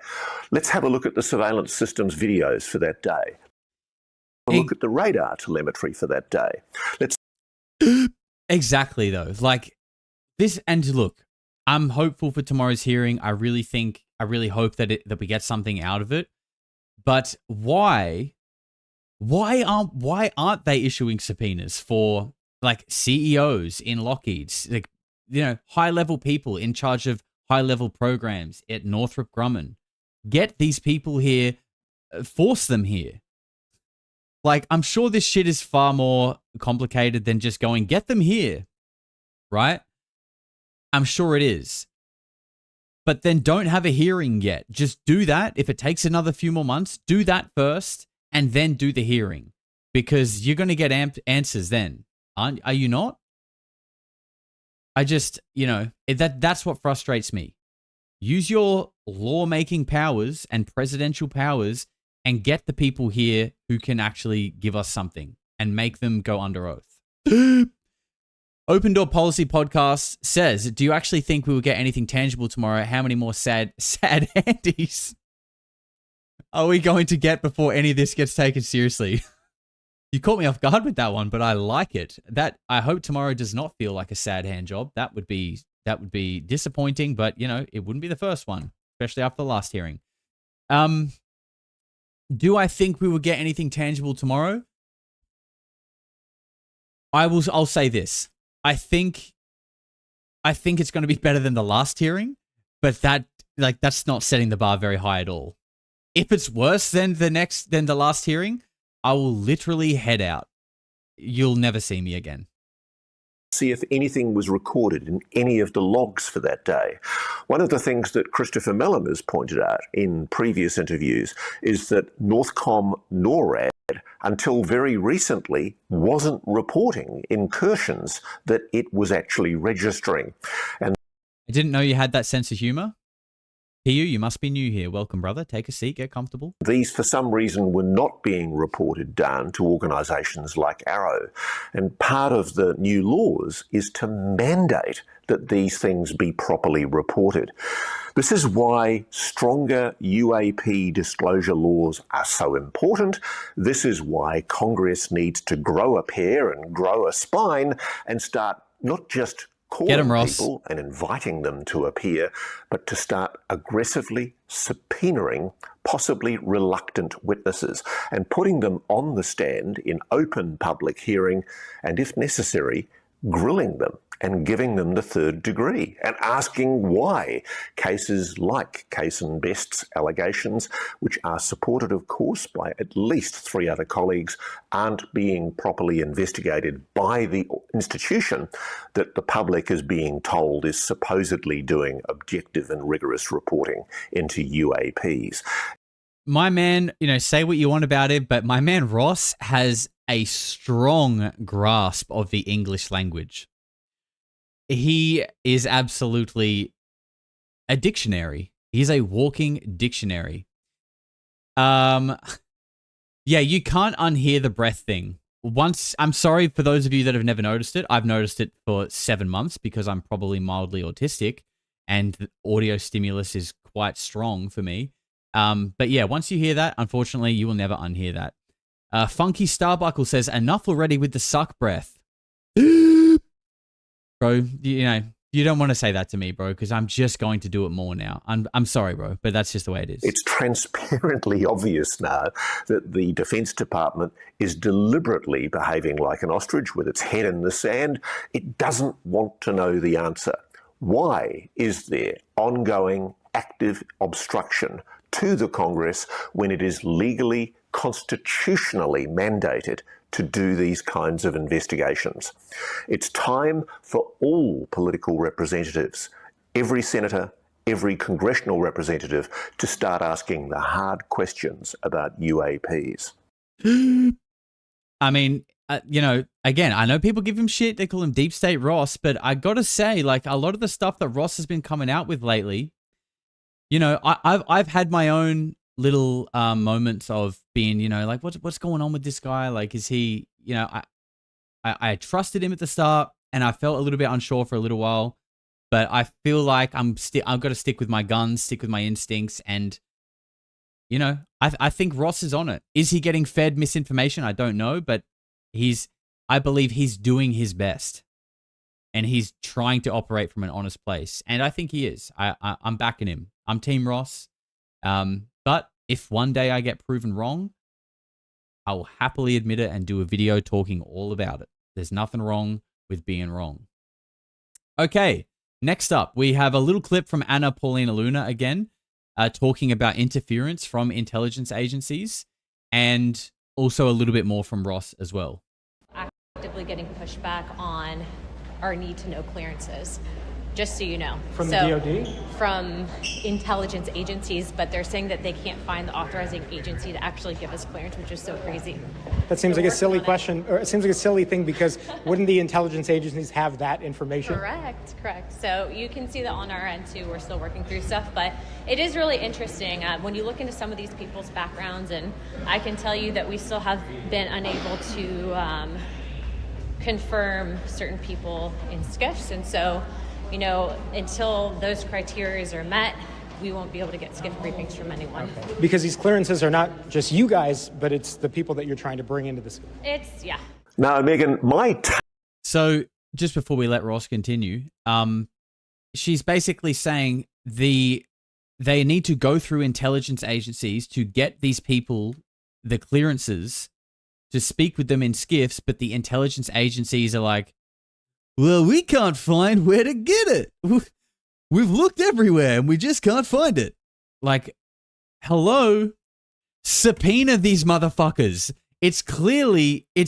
let's have a look at the surveillance systems videos for that day. Look at the radar telemetry for that day. Let's... Exactly, though. Like this, and look, I'm hopeful for tomorrow's hearing. I really hope that we get something out of it. But why aren't they issuing subpoenas for like CEOs in Lockheed's, like, you know, high-level people in charge of high-level programs at Northrop Grumman? Get these people here, force them here. Like, I'm sure this shit is far more complicated than just going, get them here, right? I'm sure it is. But then don't have a hearing yet. Just do that. If it takes another few more months, do that first and then do the hearing. Because you're going to get answers then. Are you not? I just, you know, that's what frustrates me. Use your lawmaking powers and presidential powers and get the people here who can actually give us something and make them go under oath. Open Door Policy Podcast says, do you actually think we will get anything tangible tomorrow? How many more sad handies are we going to get before any of this gets taken seriously? You caught me off guard with that one, but I like it. That I hope tomorrow does not feel like a sad hand job. That would be disappointing, but it wouldn't be the first one, especially after the last hearing. Do I think we will get anything tangible tomorrow? I'll say this. I think it's going to be better than the last hearing, but that's not setting the bar very high at all. If it's worse than the last hearing, I will literally head out. You'll never see me again. See if anything was recorded in any of the logs for that day. One of the things that Christopher Mellon has pointed out in previous interviews is that Northcom NORAD, until very recently, wasn't reporting incursions that it was actually registering. And I didn't know you had that sense of humor. PU, you must be new here. Welcome, brother. Take a seat, get comfortable. these, for some reason, were not being reported down to organisations like AARO. And part of the new laws is to mandate that these things be properly reported. This is why stronger UAP disclosure laws are so important. This is why Congress needs to grow a pair and grow a spine and start not just calling people and inviting them to appear, but to start aggressively subpoenaing possibly reluctant witnesses and putting them on the stand in open public hearing and, if necessary, grilling them and giving them the third degree and asking why cases like Case and Best's allegations, which are supported, of course, by at least 3 other colleagues, aren't being properly investigated by the institution that the public is being told is supposedly doing objective and rigorous reporting into UAPs. My man, say what you want about it, but my man Ross has a strong grasp of the English language. He is absolutely a dictionary. He's a walking dictionary. Yeah, you can't unhear the breath thing. I'm sorry for those of you that have never noticed it. I've noticed it for 7 months because I'm probably mildly autistic and the audio stimulus is quite strong for me. But yeah, once you hear that, unfortunately, you will never unhear that. Funky Starbuckle says, enough already with the suck breath. Bro, you don't want to say that to me, bro, because I'm just going to do it more now. I'm sorry, bro, but that's just the way it is. It's transparently obvious now that the Defence Department is deliberately behaving like an ostrich with its head in the sand. It doesn't want to know the answer. Why is there ongoing active obstruction to the Congress when it is legally, constitutionally mandated to do these kinds of investigations? It's time for all political representatives, every senator, every congressional representative, to start asking the hard questions about UAPs. I mean, again, I know people give him shit. They call him Deep State Ross, but I got to say, like, a lot of the stuff that Ross has been coming out with lately, I've had my own little moments of being, like, what's going on with this guy? Like, is he, I trusted him at the start and I felt a little bit unsure for a little while, but I feel like I've got to stick with my guns, stick with my instincts. And, I think Ross is on it. Is he getting fed misinformation? I don't know, but I believe he's doing his best and he's trying to operate from an honest place. And I think he is. I'm backing him. I'm Team Ross. But if one day I get proven wrong, I will happily admit it and do a video talking all about it. There's nothing wrong with being wrong. Okay, next up, we have a little clip from Anna Paulina Luna again, talking about interference from intelligence agencies, and also a little bit more from Ross as well. Actively getting pushback on our need to know clearances. Just so you know. From the DOD? From intelligence agencies, but they're saying that they can't find the authorizing agency to actually give us clearance, which is so crazy. That seems like a silly question, or it seems like a silly thing, because wouldn't the intelligence agencies have that information? Correct. So you can see that on our end too. We're still working through stuff, but it is really interesting when you look into some of these people's backgrounds, and I can tell you that we still have been unable to confirm certain people in SCIFs, and so until those criteria are met, we won't be able to get skiff briefings from anyone. Okay. Because these clearances are not just you guys, but it's the people that you're trying to bring into this. Yeah. Now, Megan, So just before we let Ross continue, she's basically saying they need to go through intelligence agencies to get these people the clearances to speak with them in skiffs, but the intelligence agencies are like, well, we can't find where to get it. We've looked everywhere and we just can't find it. Like, hello? Subpoena these motherfuckers. It's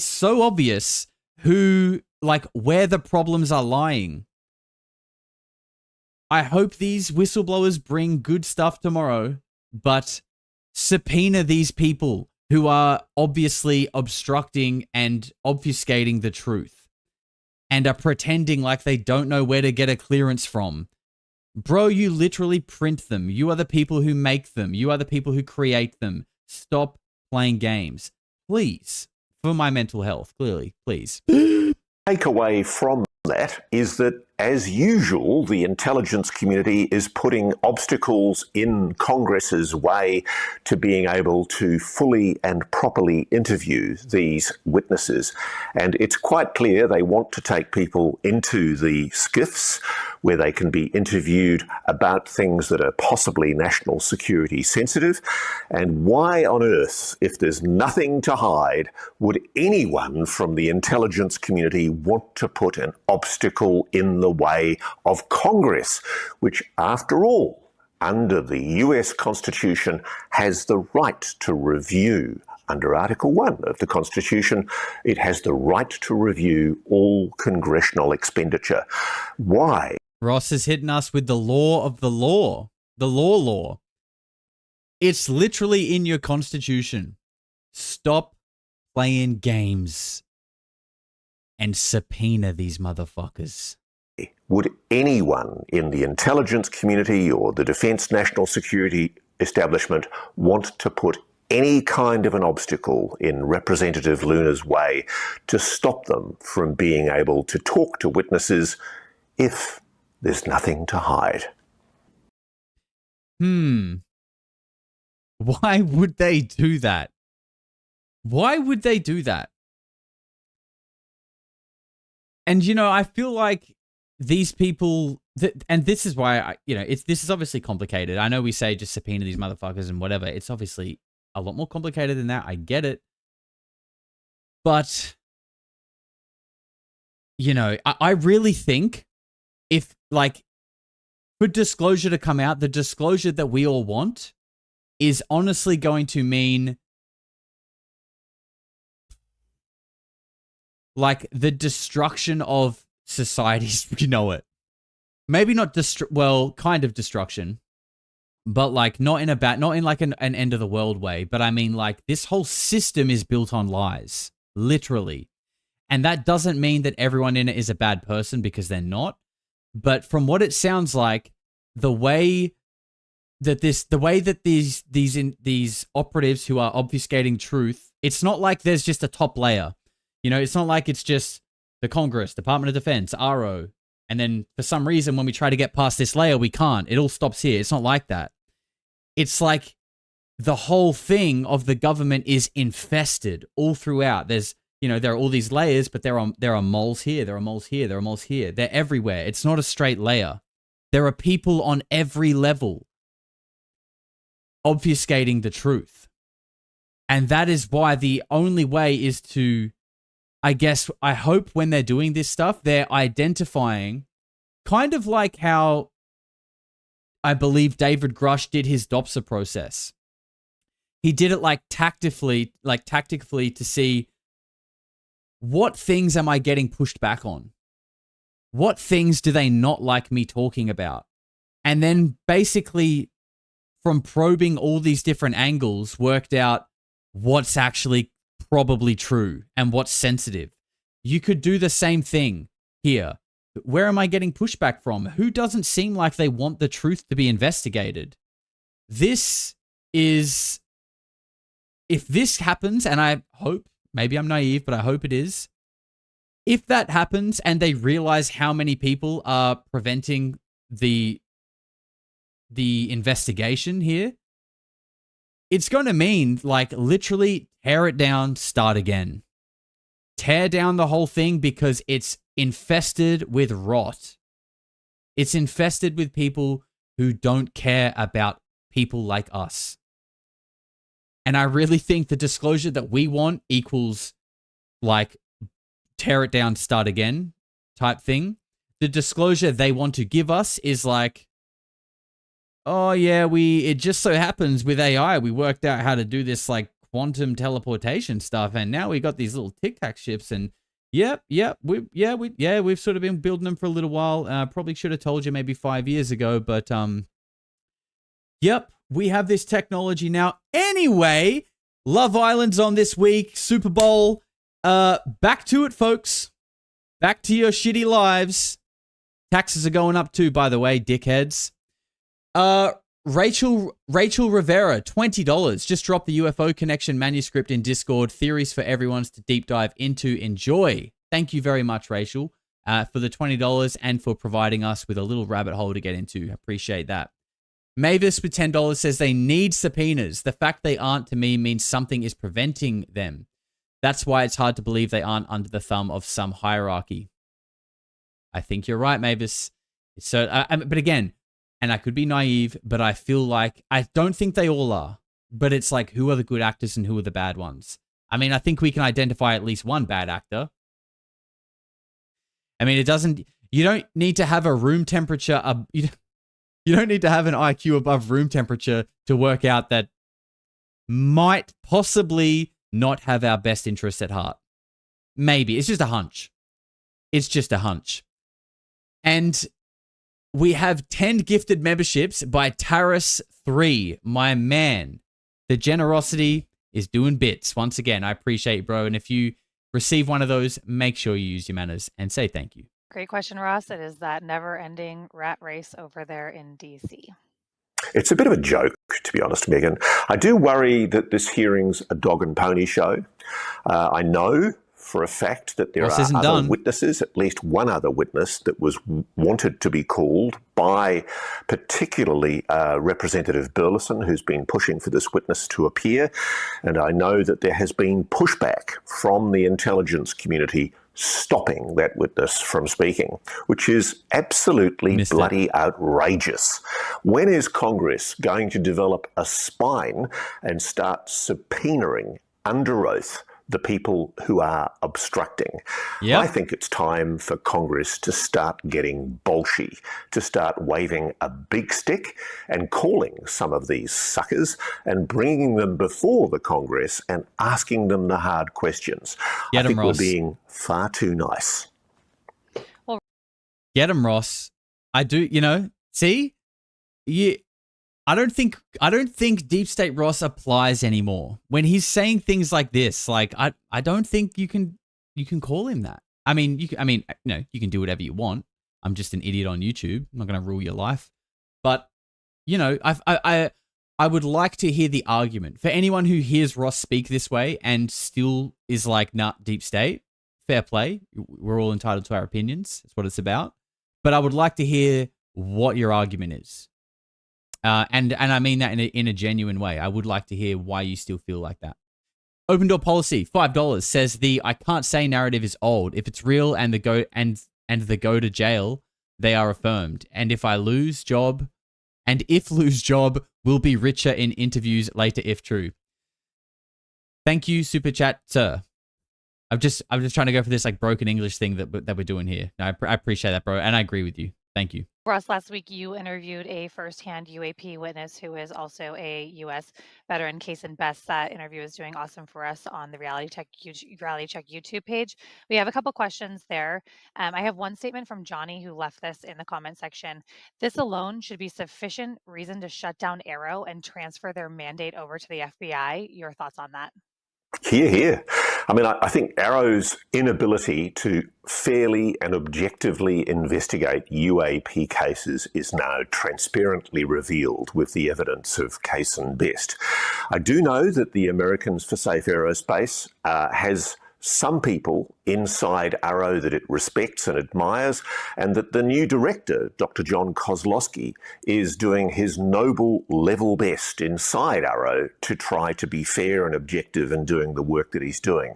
so obvious where the problems are lying. I hope these whistleblowers bring good stuff tomorrow, but subpoena these people who are obviously obstructing and obfuscating the truth and are pretending like they don't know where to get a clearance from. Bro, you literally print them. You are the people who make them. You are the people who create them. Stop playing games. Please. For my mental health, clearly. Please. Takeaway from that is that, as usual, the intelligence community is putting obstacles in Congress's way to being able to fully and properly interview these witnesses. And it's quite clear they want to take people into the skiffs where they can be interviewed about things that are possibly national security sensitive. And why on earth, if there's nothing to hide, would anyone from the intelligence community want to put an obstacle in the way of Congress, which, after all, under the US Constitution, has the right to review. Under Article 1 of the Constitution, it has the right to review all congressional expenditure. Why? Ross is hitting us with the law of the law. The law. It's literally in your Constitution. Stop playing games and subpoena these motherfuckers. Would anyone in the intelligence community or the defense national security establishment want to put any kind of an obstacle in Representative Luna's way to stop them from being able to talk to witnesses if there's nothing to hide? Why would they do that? Why would they do that? And, I feel like these people, and this is why, this is obviously complicated. I know we say just subpoena these motherfuckers and whatever. It's obviously a lot more complicated than that. I get it. But, I really think if, for disclosure to come out, the disclosure that we all want is honestly going to mean the destruction of societies. We know it. Maybe not kind of destruction, but not in an end of the world way. But I mean, this whole system is built on lies, literally. And that doesn't mean that everyone in it is a bad person, because they're not. But from what it sounds like, the way that these operatives who are obfuscating truth, it's not like there's just a top layer. It's not like it's just the Congress, Department of Defense, AARO, and then for some reason when we try to get past this layer, we can't. It all stops here. It's not like that. It's like the whole thing of the government is infested all throughout. There's, there are all these layers, but there are moles here, there are moles here, there are moles here. They're everywhere. It's not a straight layer. There are people on every level obfuscating the truth. And that is why the only way is to, I hope when they're doing this stuff, they're identifying kind of like how I believe David Grush did his DOPSA process. He did it tactically to see what things am I getting pushed back on? What things do they not like me talking about? And then basically from probing all these different angles, worked out what's actually probably true and what's sensitive. You could do the same thing here. Where am I getting pushback from? Who doesn't seem like they want the truth to be investigated? This is, if this happens, and I hope, maybe I'm naive, but I hope it is. If that happens and they realize how many people are preventing the the investigation here, it's going to mean like literally tear it down, start again. Tear down the whole thing because it's infested with rot. It's infested with people who don't care about people like us. And I really think the disclosure that we want equals like tear it down, start again type thing. The disclosure they want to give us is like, oh yeah, it just so happens with AI, we worked out how to do this like quantum teleportation stuff, and now we got these little Tic Tac ships, and we've sort of been building them for a little while. Probably should have told you maybe 5 years ago, but yep, we have this technology now. Anyway, Love Island's on this week, Super Bowl. Back to it, folks. Back to your shitty lives. Taxes are going up too, by the way, dickheads. Rachel Rivera, $20. Just dropped the UFO connection manuscript in Discord. Theories for everyone to deep dive into. Enjoy. Thank you very much, Rachel, for the $20 and for providing us with a little rabbit hole to get into. Appreciate that. Mavis with $10 says they need subpoenas. The fact they aren't to me means something is preventing them. That's why it's hard to believe they aren't under the thumb of some hierarchy. I think you're right, Mavis. So, but again, and I could be naive, but I feel like I don't think they all are. But it's like, who are the good actors and who are the bad ones? I mean, I think we can identify at least one bad actor. I mean, you don't need to have a room temperature. You don't need to have an IQ above room temperature to work out that might possibly not have our best interests at heart. Maybe. It's just a hunch. It's just a hunch. And we have 10 gifted memberships by Taris3, my man. The generosity is doing bits. Once again, I appreciate it, bro. And if you receive one of those, make sure you use your manners and say thank you. Great question, Ross. It is that never-ending rat race over there in D.C. It's a bit of a joke, to be honest, Megan. I do worry that this hearing's a dog and pony show. I know for a fact that there are other witnesses, at least one other witness that was wanted to be called by particularly Representative Burleson, who's been pushing for this witness to appear. And I know that there has been pushback from the intelligence community stopping that witness from speaking, which is absolutely bloody outrageous. When is Congress going to develop a spine and start subpoenaing under oath the people who are obstructing? Yep. I think it's time for Congress to start getting bolshy, to start waving a big stick and calling some of these suckers and bringing them before the Congress and asking them the hard questions. I think we're being far too nice. Well, get him, Ross. I do, see? I don't think Deep State Ross applies anymore. When he's saying things like this, like I don't think you can call him that. I mean, you can do whatever you want. I'm just an idiot on YouTube. I'm not going to rule your life. But I would like to hear the argument for anyone who hears Ross speak this way and still is like, nah, Deep State. Fair play. We're all entitled to our opinions. That's what it's about. But I would like to hear what your argument is. And I mean that in a genuine way. I would like to hear why you still feel like that. Open Door Policy, $5 says the I can't say narrative is old. If it's real and the go to jail, they are affirmed. And if lose job, we'll be richer in interviews later if true. Thank you, Super Chat, sir. I'm just trying to go for this like broken English thing that we're doing here. No, I appreciate that, bro, and I agree with you. Thank you. Ross, last week you interviewed a firsthand UAP witness who is also a U.S. veteran. Case and Best. That interview is doing awesome for us on the Reality Check YouTube page. We have a couple questions there. I have one statement from Johnny who left this in the comment section. This alone should be sufficient reason to shut down AARO and transfer their mandate over to the FBI. Your thoughts on that? Hear, hear. I mean, I think AARO's inability to fairly and objectively investigate UAP cases is now transparently revealed with the evidence of Case and Best. I do know that the Americans for Safe Aerospace has some people inside AARO that it respects and admires, and that the new director, Dr. John Kozlowski, is doing his noble level best inside AARO to try to be fair and objective in doing the work that he's doing.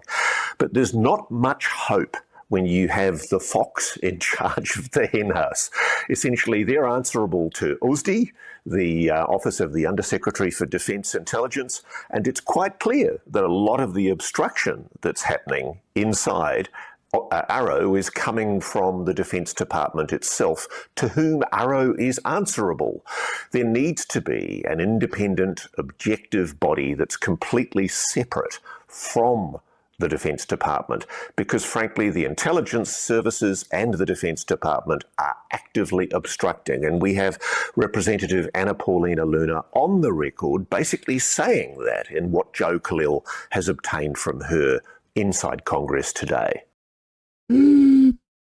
But there's not much hope when you have the fox in charge of the henhouse. Essentially, they're answerable to USD, the Office of the Undersecretary for Defence Intelligence, and it's quite clear that a lot of the obstruction that's happening inside AARO is coming from the Defence Department itself, to whom AARO is answerable. There needs to be an independent, objective body that's completely separate from the Defence Department, because frankly the intelligence services and the Defence Department are actively obstructing, and we have Representative Anna Paulina Luna on the record basically saying that in what Joe Khalil has obtained from her inside Congress today.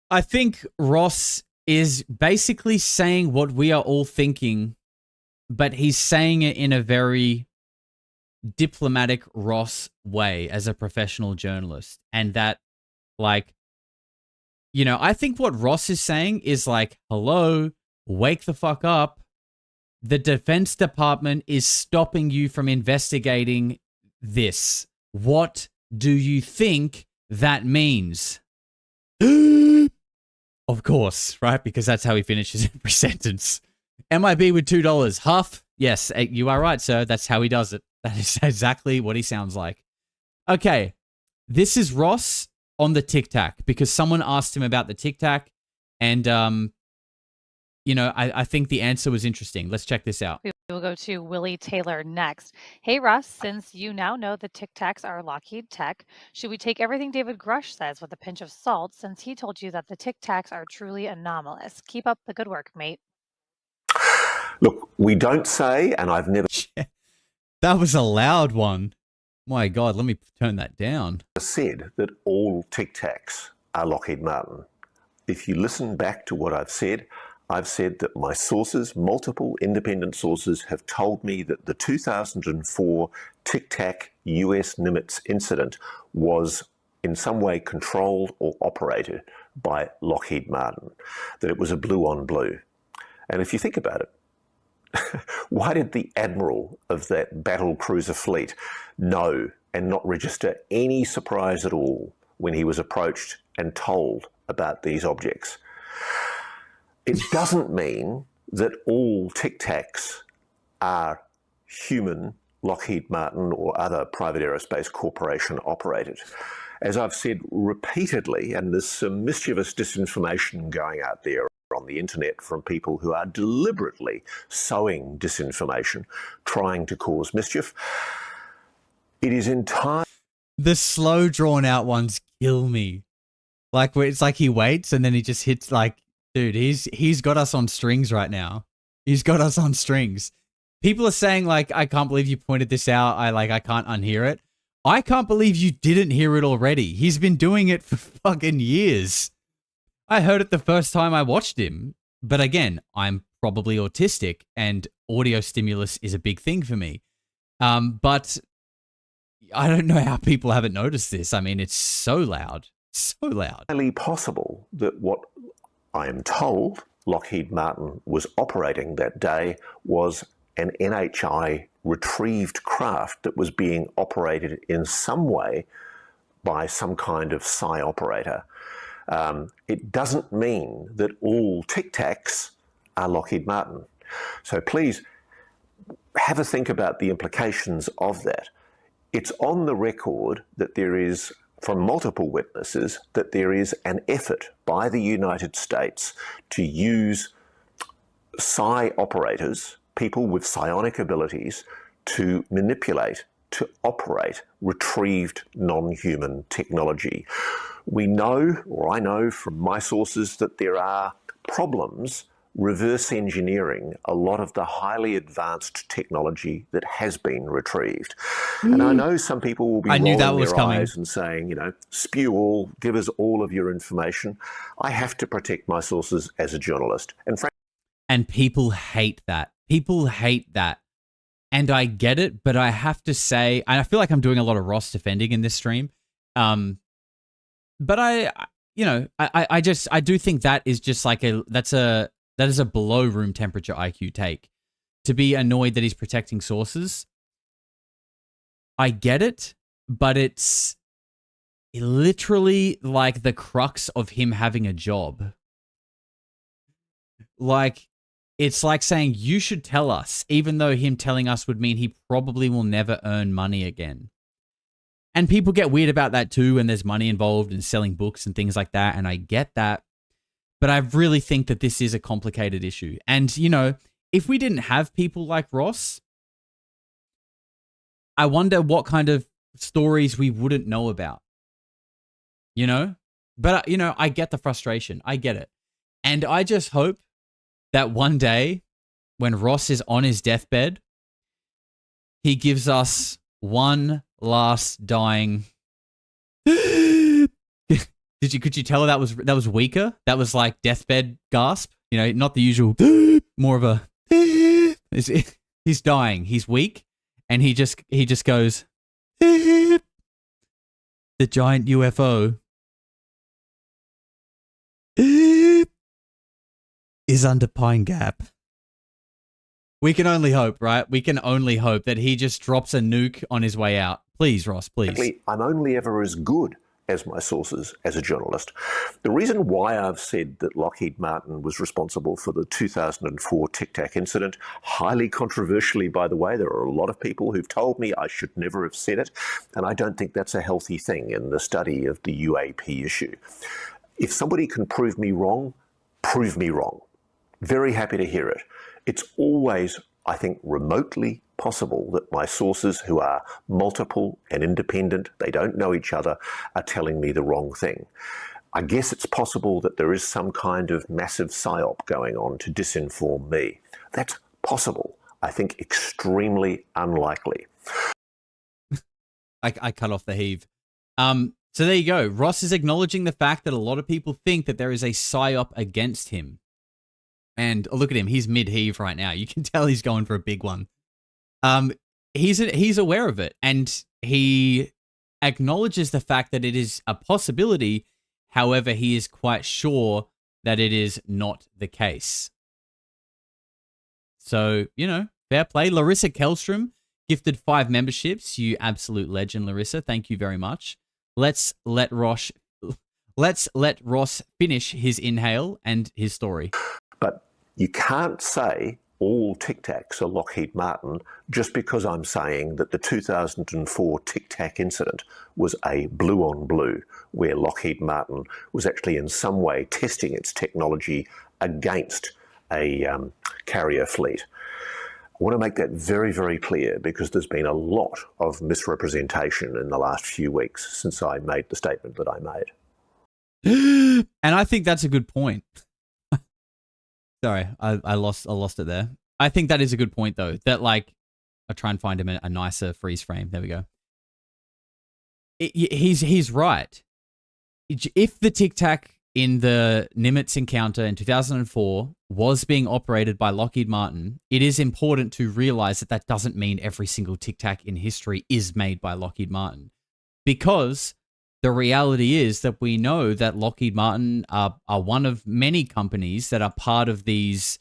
I think Ross is basically saying what we are all thinking, but he's saying it in a very diplomatic Ross way as a professional journalist. And that, like, you know, I think what Ross is saying is like, hello, wake the fuck up. The Defense Department is stopping you from investigating this. What do you think that means? Of course, right? Because that's how he finishes every sentence. MIB with $2. Huff? Yes, you are right, sir. That's how he does it. That is exactly what he sounds like. Okay, this is Ross on the Tic Tac, because someone asked him about the Tic Tac, and, you know, I think the answer was interesting. Let's check this out. We will go to Willie Taylor next. Hey, Russ, since you now know the Tic Tacs are Lockheed Tech, should we take everything David Grush says with a pinch of salt, since he told you that the Tic Tacs are truly anomalous? Keep up the good work, mate. Look, we don't say, and I've never That was a loud one. My God, let me turn that down. said that all Tic Tacs are Lockheed Martin. If you listen back to what I've said that my sources, multiple independent sources, have told me that the 2004 Tic Tac US Nimitz incident was in some way controlled or operated by Lockheed Martin, that it was a blue on blue. And if you think about it, why did the admiral of that battle cruiser fleet know and not register any surprise at all when he was approached and told about these objects? It doesn't mean that all Tic Tacs are human, Lockheed Martin or other private aerospace corporation operated. As I've said repeatedly, and there's some mischievous disinformation going out there on the internet from people who are deliberately sowing disinformation, trying to cause mischief. It is entirely... The slow drawn out ones kill me. Like, where it's like he waits and then he just hits, like, dude, he's got us on strings right now. He's got us on strings. People are saying, like, I can't believe you pointed this out. I can't unhear it. I can't believe you didn't hear it already. He's been doing it for fucking years. I heard it the first time I watched him, but again, I'm probably autistic and audio stimulus is a big thing for me. But I don't know how people haven't noticed this. I mean, it's so loud, so loud. Highly possible that what I am told Lockheed Martin was operating that day was an NHI retrieved craft that was being operated in some way by some kind of Psy operator. It doesn't mean that all Tic Tacs are Lockheed Martin. So please have a think about the implications of that. It's on the record that there is, from multiple witnesses, that there is an effort by the United States to use Psy operators, people with psionic abilities, to manipulate, to operate retrieved non-human technology. We know, or I know from my sources, that there are problems reverse engineering a lot of the highly advanced technology that has been retrieved. And I know some people will be rolling their eyes and saying, you know, spew all, give us all of your information. I have to protect my sources as a journalist. And people hate that. People hate that. And I get it, but I have to say, and I feel like I'm doing a lot of Ross defending in this stream. But I do think that is just like that is a below room temperature IQ take. To be annoyed that he's protecting sources. I get it, but it's literally like the crux of him having a job. Like, it's like saying you should tell us, even though him telling us would mean he probably will never earn money again. And people get weird about that too, and there's money involved in selling books and things like that, and I get that. But I really think that this is a complicated issue. And, if we didn't have people like Ross, I wonder what kind of stories we wouldn't know about. But, I get the frustration. I get it. And I just hope that one day when Ross is on his deathbed, he gives us one last dying. Could you tell that was weaker? That was like deathbed gasp. Not the usual. More of a. He's dying. He's weak, and he just goes. The giant UFO is under Pine Gap. We can only hope, right? We can only hope that he just drops a nuke on his way out. Please, Ross, please. I'm only ever as good as my sources as a journalist. The reason why I've said that Lockheed Martin was responsible for the 2004 Tic Tac incident, highly controversially, by the way, there are a lot of people who've told me I should never have said it, and I don't think that's a healthy thing in the study of the UAP issue. If somebody can prove me wrong, prove me wrong. Very happy to hear it. It's always, I think, remotely possible that my sources, who are multiple and independent, they don't know each other, are telling me the wrong thing. I guess it's possible that there is some kind of massive Psy-Op going on to disinform me. That's possible. I think extremely unlikely. I cut off the heave. So there you go. Ross is acknowledging the fact that a lot of people think that there is a Psy-Op against him. And look at him. He's mid-heave right now. You can tell he's going for a big one. He's aware of it. And he acknowledges the fact that it is a possibility. However, he is quite sure that it is not the case. So, fair play. Larissa Kellstrom gifted 5 memberships. You absolute legend, Larissa. Thank you very much. Let's let Ross finish his inhale and his story. But you can't say all Tic Tacs are Lockheed Martin just because I'm saying that the 2004 Tic Tac incident was a blue on blue, where Lockheed Martin was actually in some way testing its technology against a carrier fleet. I want to make that very, very clear because there's been a lot of misrepresentation in the last few weeks since I made the statement that I made. And I think that's a good point. Sorry, I lost it there. I think that is a good point, though. That, I'll try and find him a nicer freeze frame. There we go. He's right. If the Tic Tac in the Nimitz encounter in 2004 was being operated by Lockheed Martin, it is important to realize that doesn't mean every single Tic Tac in history is made by Lockheed Martin. Because the reality is that we know that Lockheed Martin are one of many companies that are part of these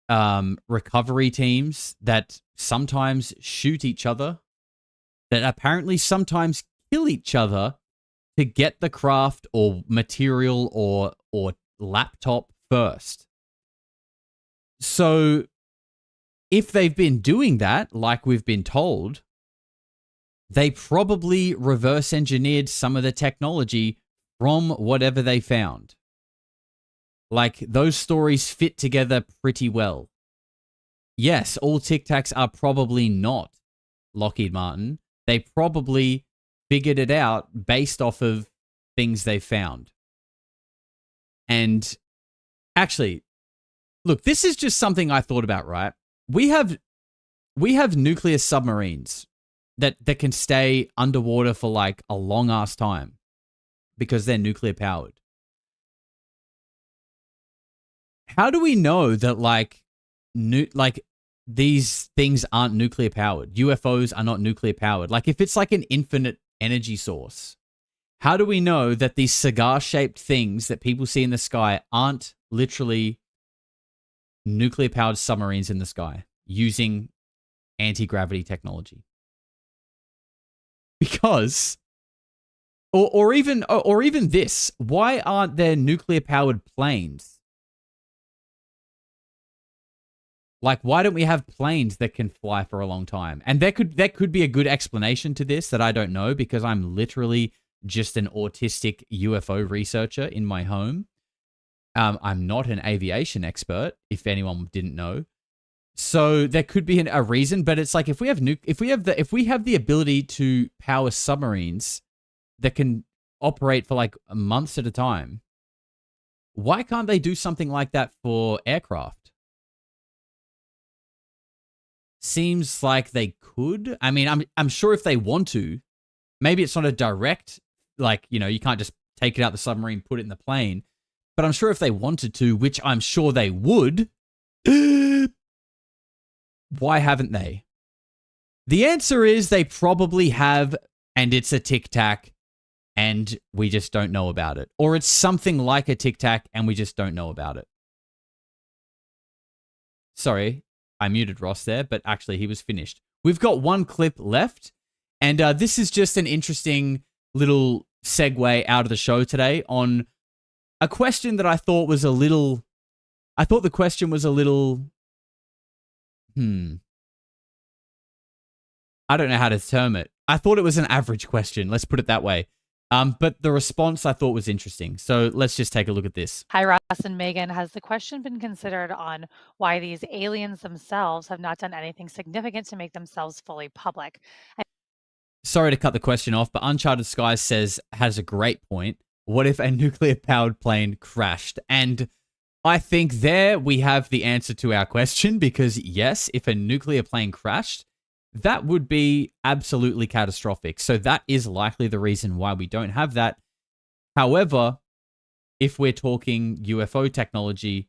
recovery teams that sometimes shoot each other, that apparently sometimes kill each other to get the craft or material or laptop first. So if they've been doing that, like we've been told, they probably reverse engineered some of the technology from whatever they found. Those stories fit together pretty well. Yes, all Tic Tacs are probably not Lockheed Martin. They probably figured it out based off of things they found. And actually, look, this is just something I thought about, right? We have nuclear submarines that can stay underwater for a long ass time because they're nuclear powered. How do we know that these things aren't nuclear powered? UFOs are not nuclear powered. If it's an infinite energy source, How do we know that these cigar-shaped things that people see in the sky aren't literally nuclear-powered submarines in the sky using anti-gravity technology? Because, or even this, why aren't there nuclear-powered planes? Like, why don't we have planes that can fly for a long time? And there could be a good explanation to this that I don't know, because I'm literally just an autistic UFO researcher in my home. I'm not an aviation expert, if anyone didn't know. So there could be a reason, but it's like if we have the ability to power submarines that can operate for like months at a time, why can't they do something like that for aircraft? Seems like they could. I mean, I'm sure if they want to, maybe it's not a direct, like, you know, you can't just take it out the submarine, put it in the plane. But I'm sure if they wanted to, which I'm sure they would, why haven't they? The answer is they probably have, and it's a Tic Tac, and we just don't know about it. Or it's something like a Tic Tac, and we just don't know about it. Sorry, I muted Ross there, but actually he was finished. We've got one clip left, and this is just an interesting little segue out of the show today on a question that I thought was a little... I thought the question was a little... I don't know how to term it. I thought it was an average question. Let's put it that way. But the response I thought was interesting. So let's just take a look at this. Hi, Ross and Megan. Has the question been considered on why these aliens themselves have not done anything significant to make themselves fully public? Sorry to cut the question off, but Uncharted Skies has a great point. What if a nuclear-powered plane crashed? And I think there we have the answer to our question, because yes, if a nuclear plane crashed, that would be absolutely catastrophic. So that is likely the reason why we don't have that. However, if we're talking UFO technology,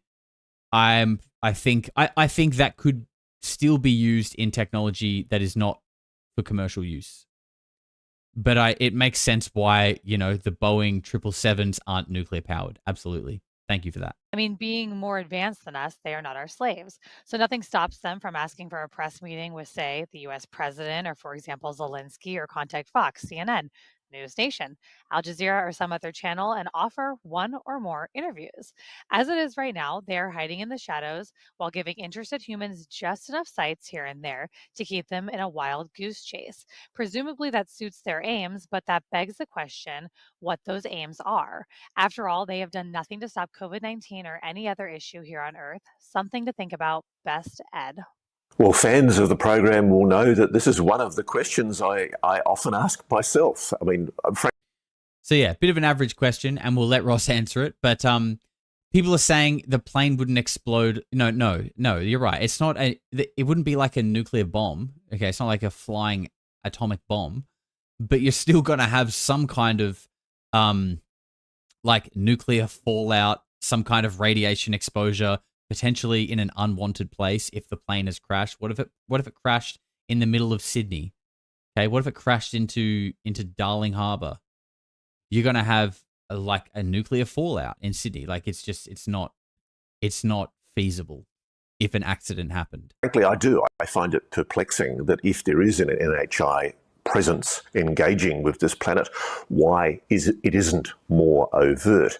I think that could still be used in technology that is not for commercial use. But it makes sense why, you know, the Boeing 777s aren't nuclear powered. Absolutely. Thank you for that. I mean, being more advanced than us, they are not our slaves. So nothing stops them from asking for a press meeting with, say, the US president, or for example, Zelensky, or contact Fox, CNN, News Nation, Al Jazeera, or some other channel and offer one or more interviews. As it is right now, they are hiding in the shadows while giving interested humans just enough sights here and there to keep them in a wild goose chase. Presumably that suits their aims, but that begs the question what those aims are. After all, they have done nothing to stop COVID-19 or any other issue here on Earth. Something to think about. Best, Ed. Well, fans of the program will know that this is one of the questions I often ask myself. I mean, so yeah, bit of an average question, and we'll let Ross answer it. But people are saying the plane wouldn't explode. No, you're right. It's not it wouldn't be like a nuclear bomb. Okay, it's not like a flying atomic bomb, but you're still going to have some kind of like nuclear fallout, some kind of radiation exposure, potentially in an unwanted place if the plane has crashed. What if it crashed in the middle of Sydney? Okay, what if it crashed into Darling Harbour? You're gonna have a nuclear fallout in Sydney. Like it's not feasible if an accident happened. Frankly, I find it perplexing that if there is an NHI presence engaging with this planet, why it isn't more overt?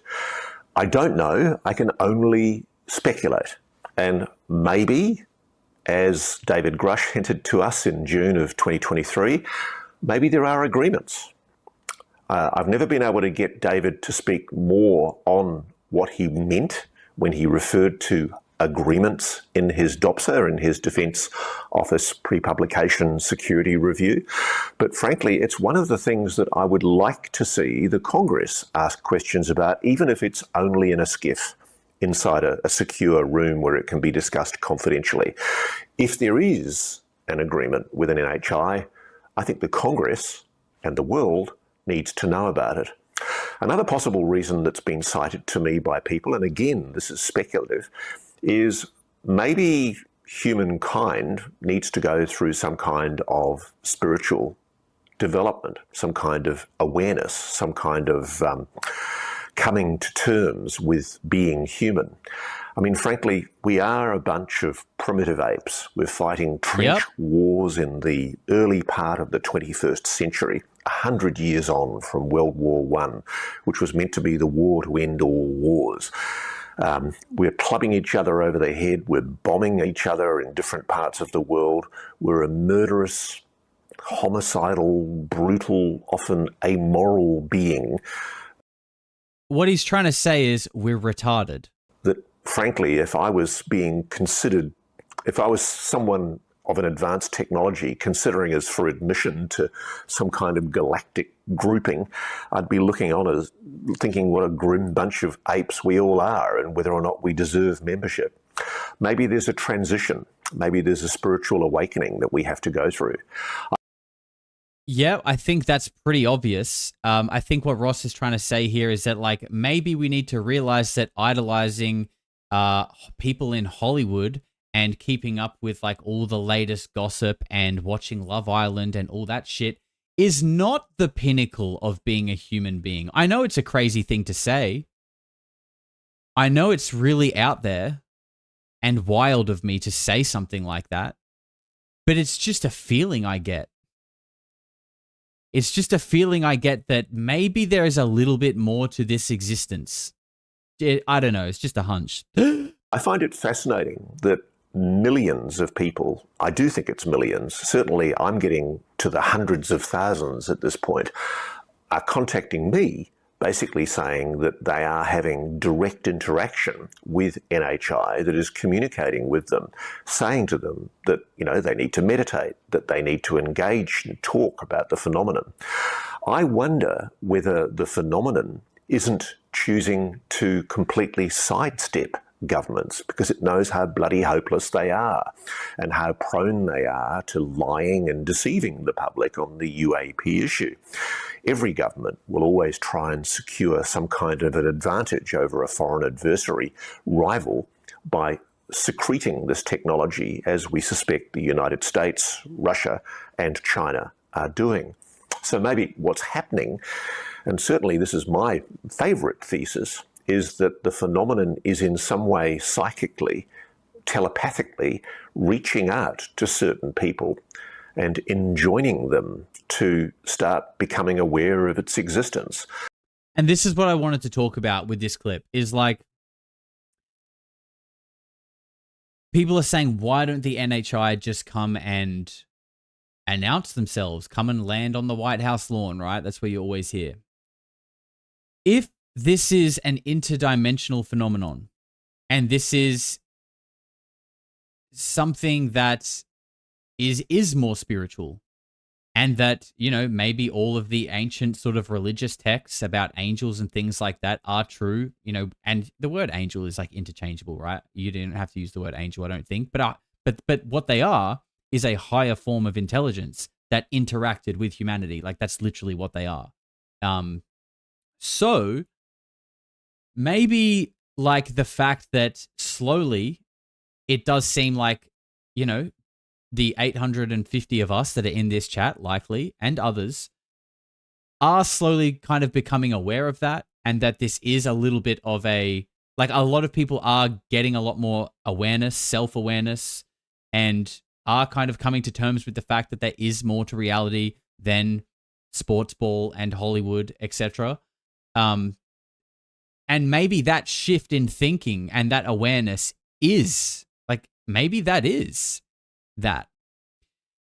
I don't know. I can only speculate. And maybe, as David Grush hinted to us in June of 2023, maybe there are agreements. I've never been able to get David to speak more on what he meant when he referred to agreements in his DOPSA, in his Defence Office pre-publication security review. But frankly, it's one of the things that I would like to see the Congress ask questions about, even if it's only in a skiff inside a secure room where it can be discussed confidentially. If there is an agreement with an NHI, I think the Congress and the world needs to know about it. Another possible reason that's been cited to me by people, and again, this is speculative, is maybe humankind needs to go through some kind of spiritual development, some kind of awareness, some kind of coming to terms with being human. I mean, frankly, we are a bunch of primitive apes. We're fighting trench wars in the early part of the 21st century, 100 years on from World War I, which was meant to be the war to end all wars. We're clubbing each other over the head. We're bombing each other in different parts of the world. We're a murderous, homicidal, brutal, often amoral being. What he's trying to say is we're retarded. That, frankly, if I was being considered, if I was someone of an advanced technology considering us for admission to some kind of galactic grouping, I'd be looking on as thinking what a grim bunch of apes we all are and whether or not we deserve membership. Maybe there's a transition. Maybe there's a spiritual awakening that we have to go through. Yeah, I think that's pretty obvious. I think what Ross is trying to say here is that, like, maybe we need to realize that idolizing people in Hollywood and keeping up with, like, all the latest gossip and watching Love Island and all that shit is not the pinnacle of being a human being. I know it's a crazy thing to say. I know it's really out there and wild of me to say something like that, but it's just a feeling I get. It's just a feeling I get that maybe there is a little bit more to this existence. I don't know. It's just a hunch. I find it fascinating that millions of people, I do think it's millions, certainly I'm getting to the hundreds of thousands at this point, are contacting me basically saying that they are having direct interaction with NHI that is communicating with them, saying to them that, you know, they need to meditate, that they need to engage and talk about the phenomenon. I wonder whether the phenomenon isn't choosing to completely sidestep governments because it knows how bloody hopeless they are and how prone they are to lying and deceiving the public on the UAP issue. Every government will always try and secure some kind of an advantage over a foreign adversary rival by secreting this technology, as we suspect the United States, Russia, and China are doing. So maybe what's happening, and certainly this is my favorite thesis, is that the phenomenon is in some way psychically, telepathically reaching out to certain people and enjoining them to start becoming aware of its existence. And this is what I wanted to talk about with this clip, is like, people are saying, why don't the NHI just come and announce themselves, come and land on the White House lawn, right? That's what you always hear. If this is an interdimensional phenomenon, and this is something that is more spiritual, and that, you know, maybe all of the ancient sort of religious texts about angels and things like that are true, you know, and the word angel is like interchangeable, right? You didn't have to use the word angel, I don't think, but what they are is a higher form of intelligence that interacted with humanity. Like, that's literally what they are. So maybe, like, the fact that slowly it does seem like, you know, the 850 of us that are in this chat, likely, and others, are slowly kind of becoming aware of that, and that this is a little bit of a, like, a lot of people are getting a lot more awareness, self-awareness, and are kind of coming to terms with the fact that there is more to reality than sports ball and Hollywood, etc. And maybe that shift in thinking and that awareness is, like, maybe that is that.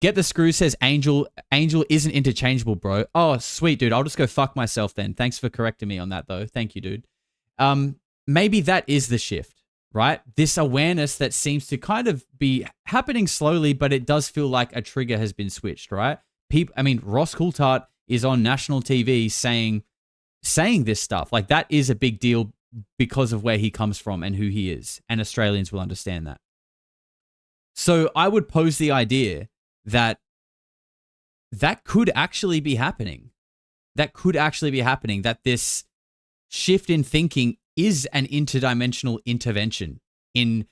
Get the Screw says angel isn't interchangeable, bro. Oh, sweet, dude. I'll just go fuck myself then. Thanks for correcting me on that, though. Thank you, dude. Maybe that is the shift, right? This awareness that seems to kind of be happening slowly, but it does feel like a trigger has been switched, right? Ross Coulthart is on national TV saying this stuff. Like, that is a big deal because of where he comes from and who he is, and Australians will understand that. So I would pose the idea that could actually be happening. That could actually be happening, that this shift in thinking is an interdimensional intervention in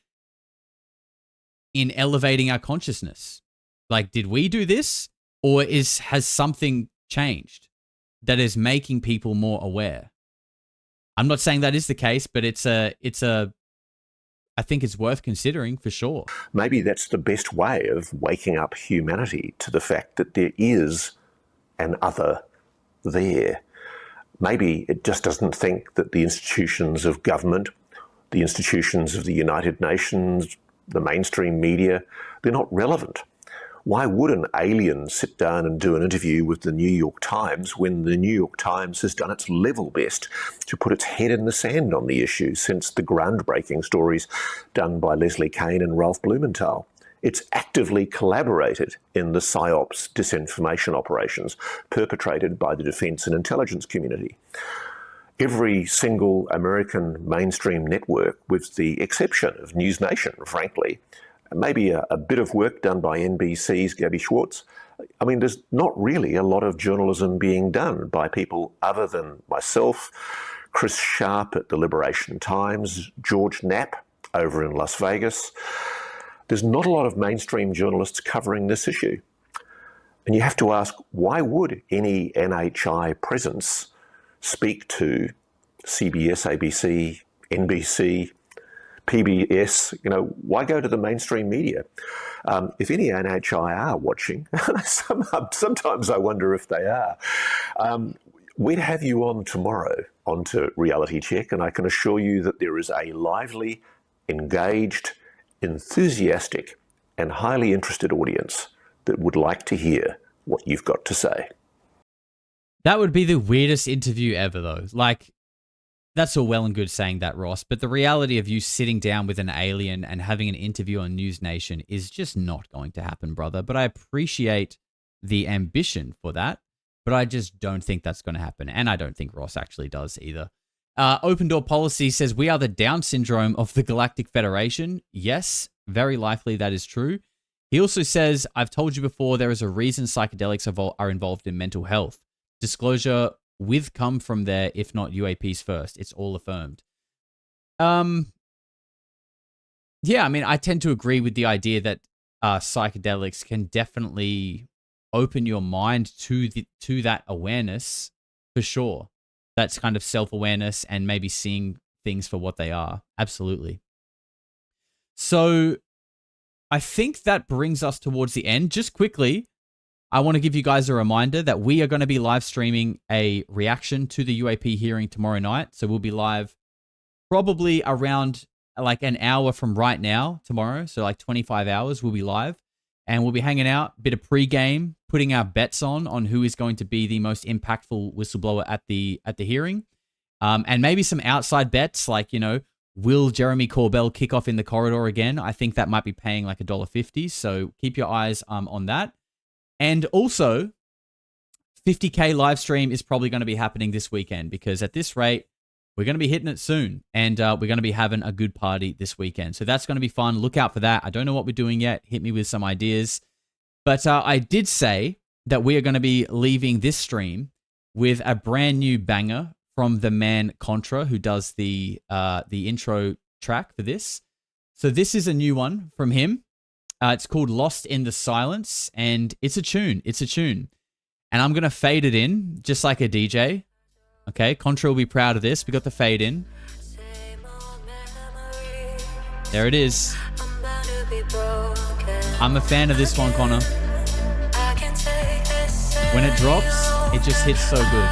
elevating our consciousness. Like, did we do this? Or has something changed that is making people more aware? I'm not saying that is the case, but I think it's worth considering for sure. Maybe that's the best way of waking up humanity to the fact that there is an other there. Maybe it just doesn't think that the institutions of government, the institutions of the United Nations, the mainstream media, they're not relevant. Why would an alien sit down and do an interview with the New York Times when the New York Times has done its level best to put its head in the sand on the issue since the groundbreaking stories done by Leslie Kean and Ralph Blumenthal? It's actively collaborated in the Psy-Ops disinformation operations perpetrated by the defence and intelligence community. Every single American mainstream network, with the exception of News Nation, frankly, maybe a bit of work done by NBC's Gabby Schwartz. I mean, there's not really a lot of journalism being done by people other than myself, Chris Sharp at the Liberation Times, George Knapp over in Las Vegas. There's not a lot of mainstream journalists covering this issue. And you have to ask, why would any NHI presence speak to CBS, ABC, NBC, PBS? Why go to the mainstream media? If any NHI are watching, sometimes I wonder if they are, we'd have you on tomorrow onto Reality Check, and I can assure you that there is a lively, engaged, enthusiastic, and highly interested audience that would like to hear what you've got to say. That would be the weirdest interview ever, though. Like, that's all well and good saying that, Ross, but the reality of you sitting down with an alien and having an interview on News Nation is just not going to happen, brother. But I appreciate the ambition for that, but I just don't think that's going to happen. And I don't think Ross actually does either. Open Door Policy says, we are the Down syndrome of the Galactic Federation. Yes, very likely that is true. He also says, I've told you before, there is a reason psychedelics are involved in mental health. Disclosure with come from there, if not UAPs first. It's all affirmed. Yeah, I mean, I tend to agree with the idea that psychedelics can definitely open your mind to that awareness, for sure. That's kind of self-awareness and maybe seeing things for what they are. Absolutely. So I think that brings us towards the end. Just quickly, I want to give you guys a reminder that we are going to be live streaming a reaction to the UAP hearing tomorrow night. So we'll be live probably around like an hour from right now tomorrow. So like 25 hours we'll be live, and we'll be hanging out, a bit of pregame, putting our bets on who is going to be the most impactful whistleblower at the hearing. And maybe some outside bets like, will Jeremy Corbell kick off in the corridor again? I think that might be paying like $1.50. So keep your eyes on that. And also, 50K live stream is probably going to be happening this weekend, because at this rate, we're going to be hitting it soon, and we're going to be having a good party this weekend. So that's going to be fun. Look out for that. I don't know what we're doing yet. Hit me with some ideas. But I did say that we are going to be leaving this stream with a brand new banger from the man Contra, who does the intro track for this. So this is a new one from him. It's called Lost in the Silence, and it's a tune. It's a tune. And I'm going to fade it in, just like a DJ. Okay, Contra will be proud of this. We got the fade in. There it is. I'm a fan of this one, Connor. When it drops, it just hits so good.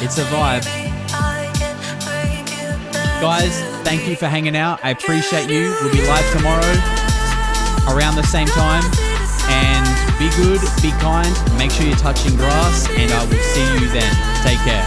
It's a vibe. Guys, thank you for hanging out. I appreciate you. We'll be live tomorrow around the same time. And be good, be kind, make sure you're touching grass, and I will see you then. Take care.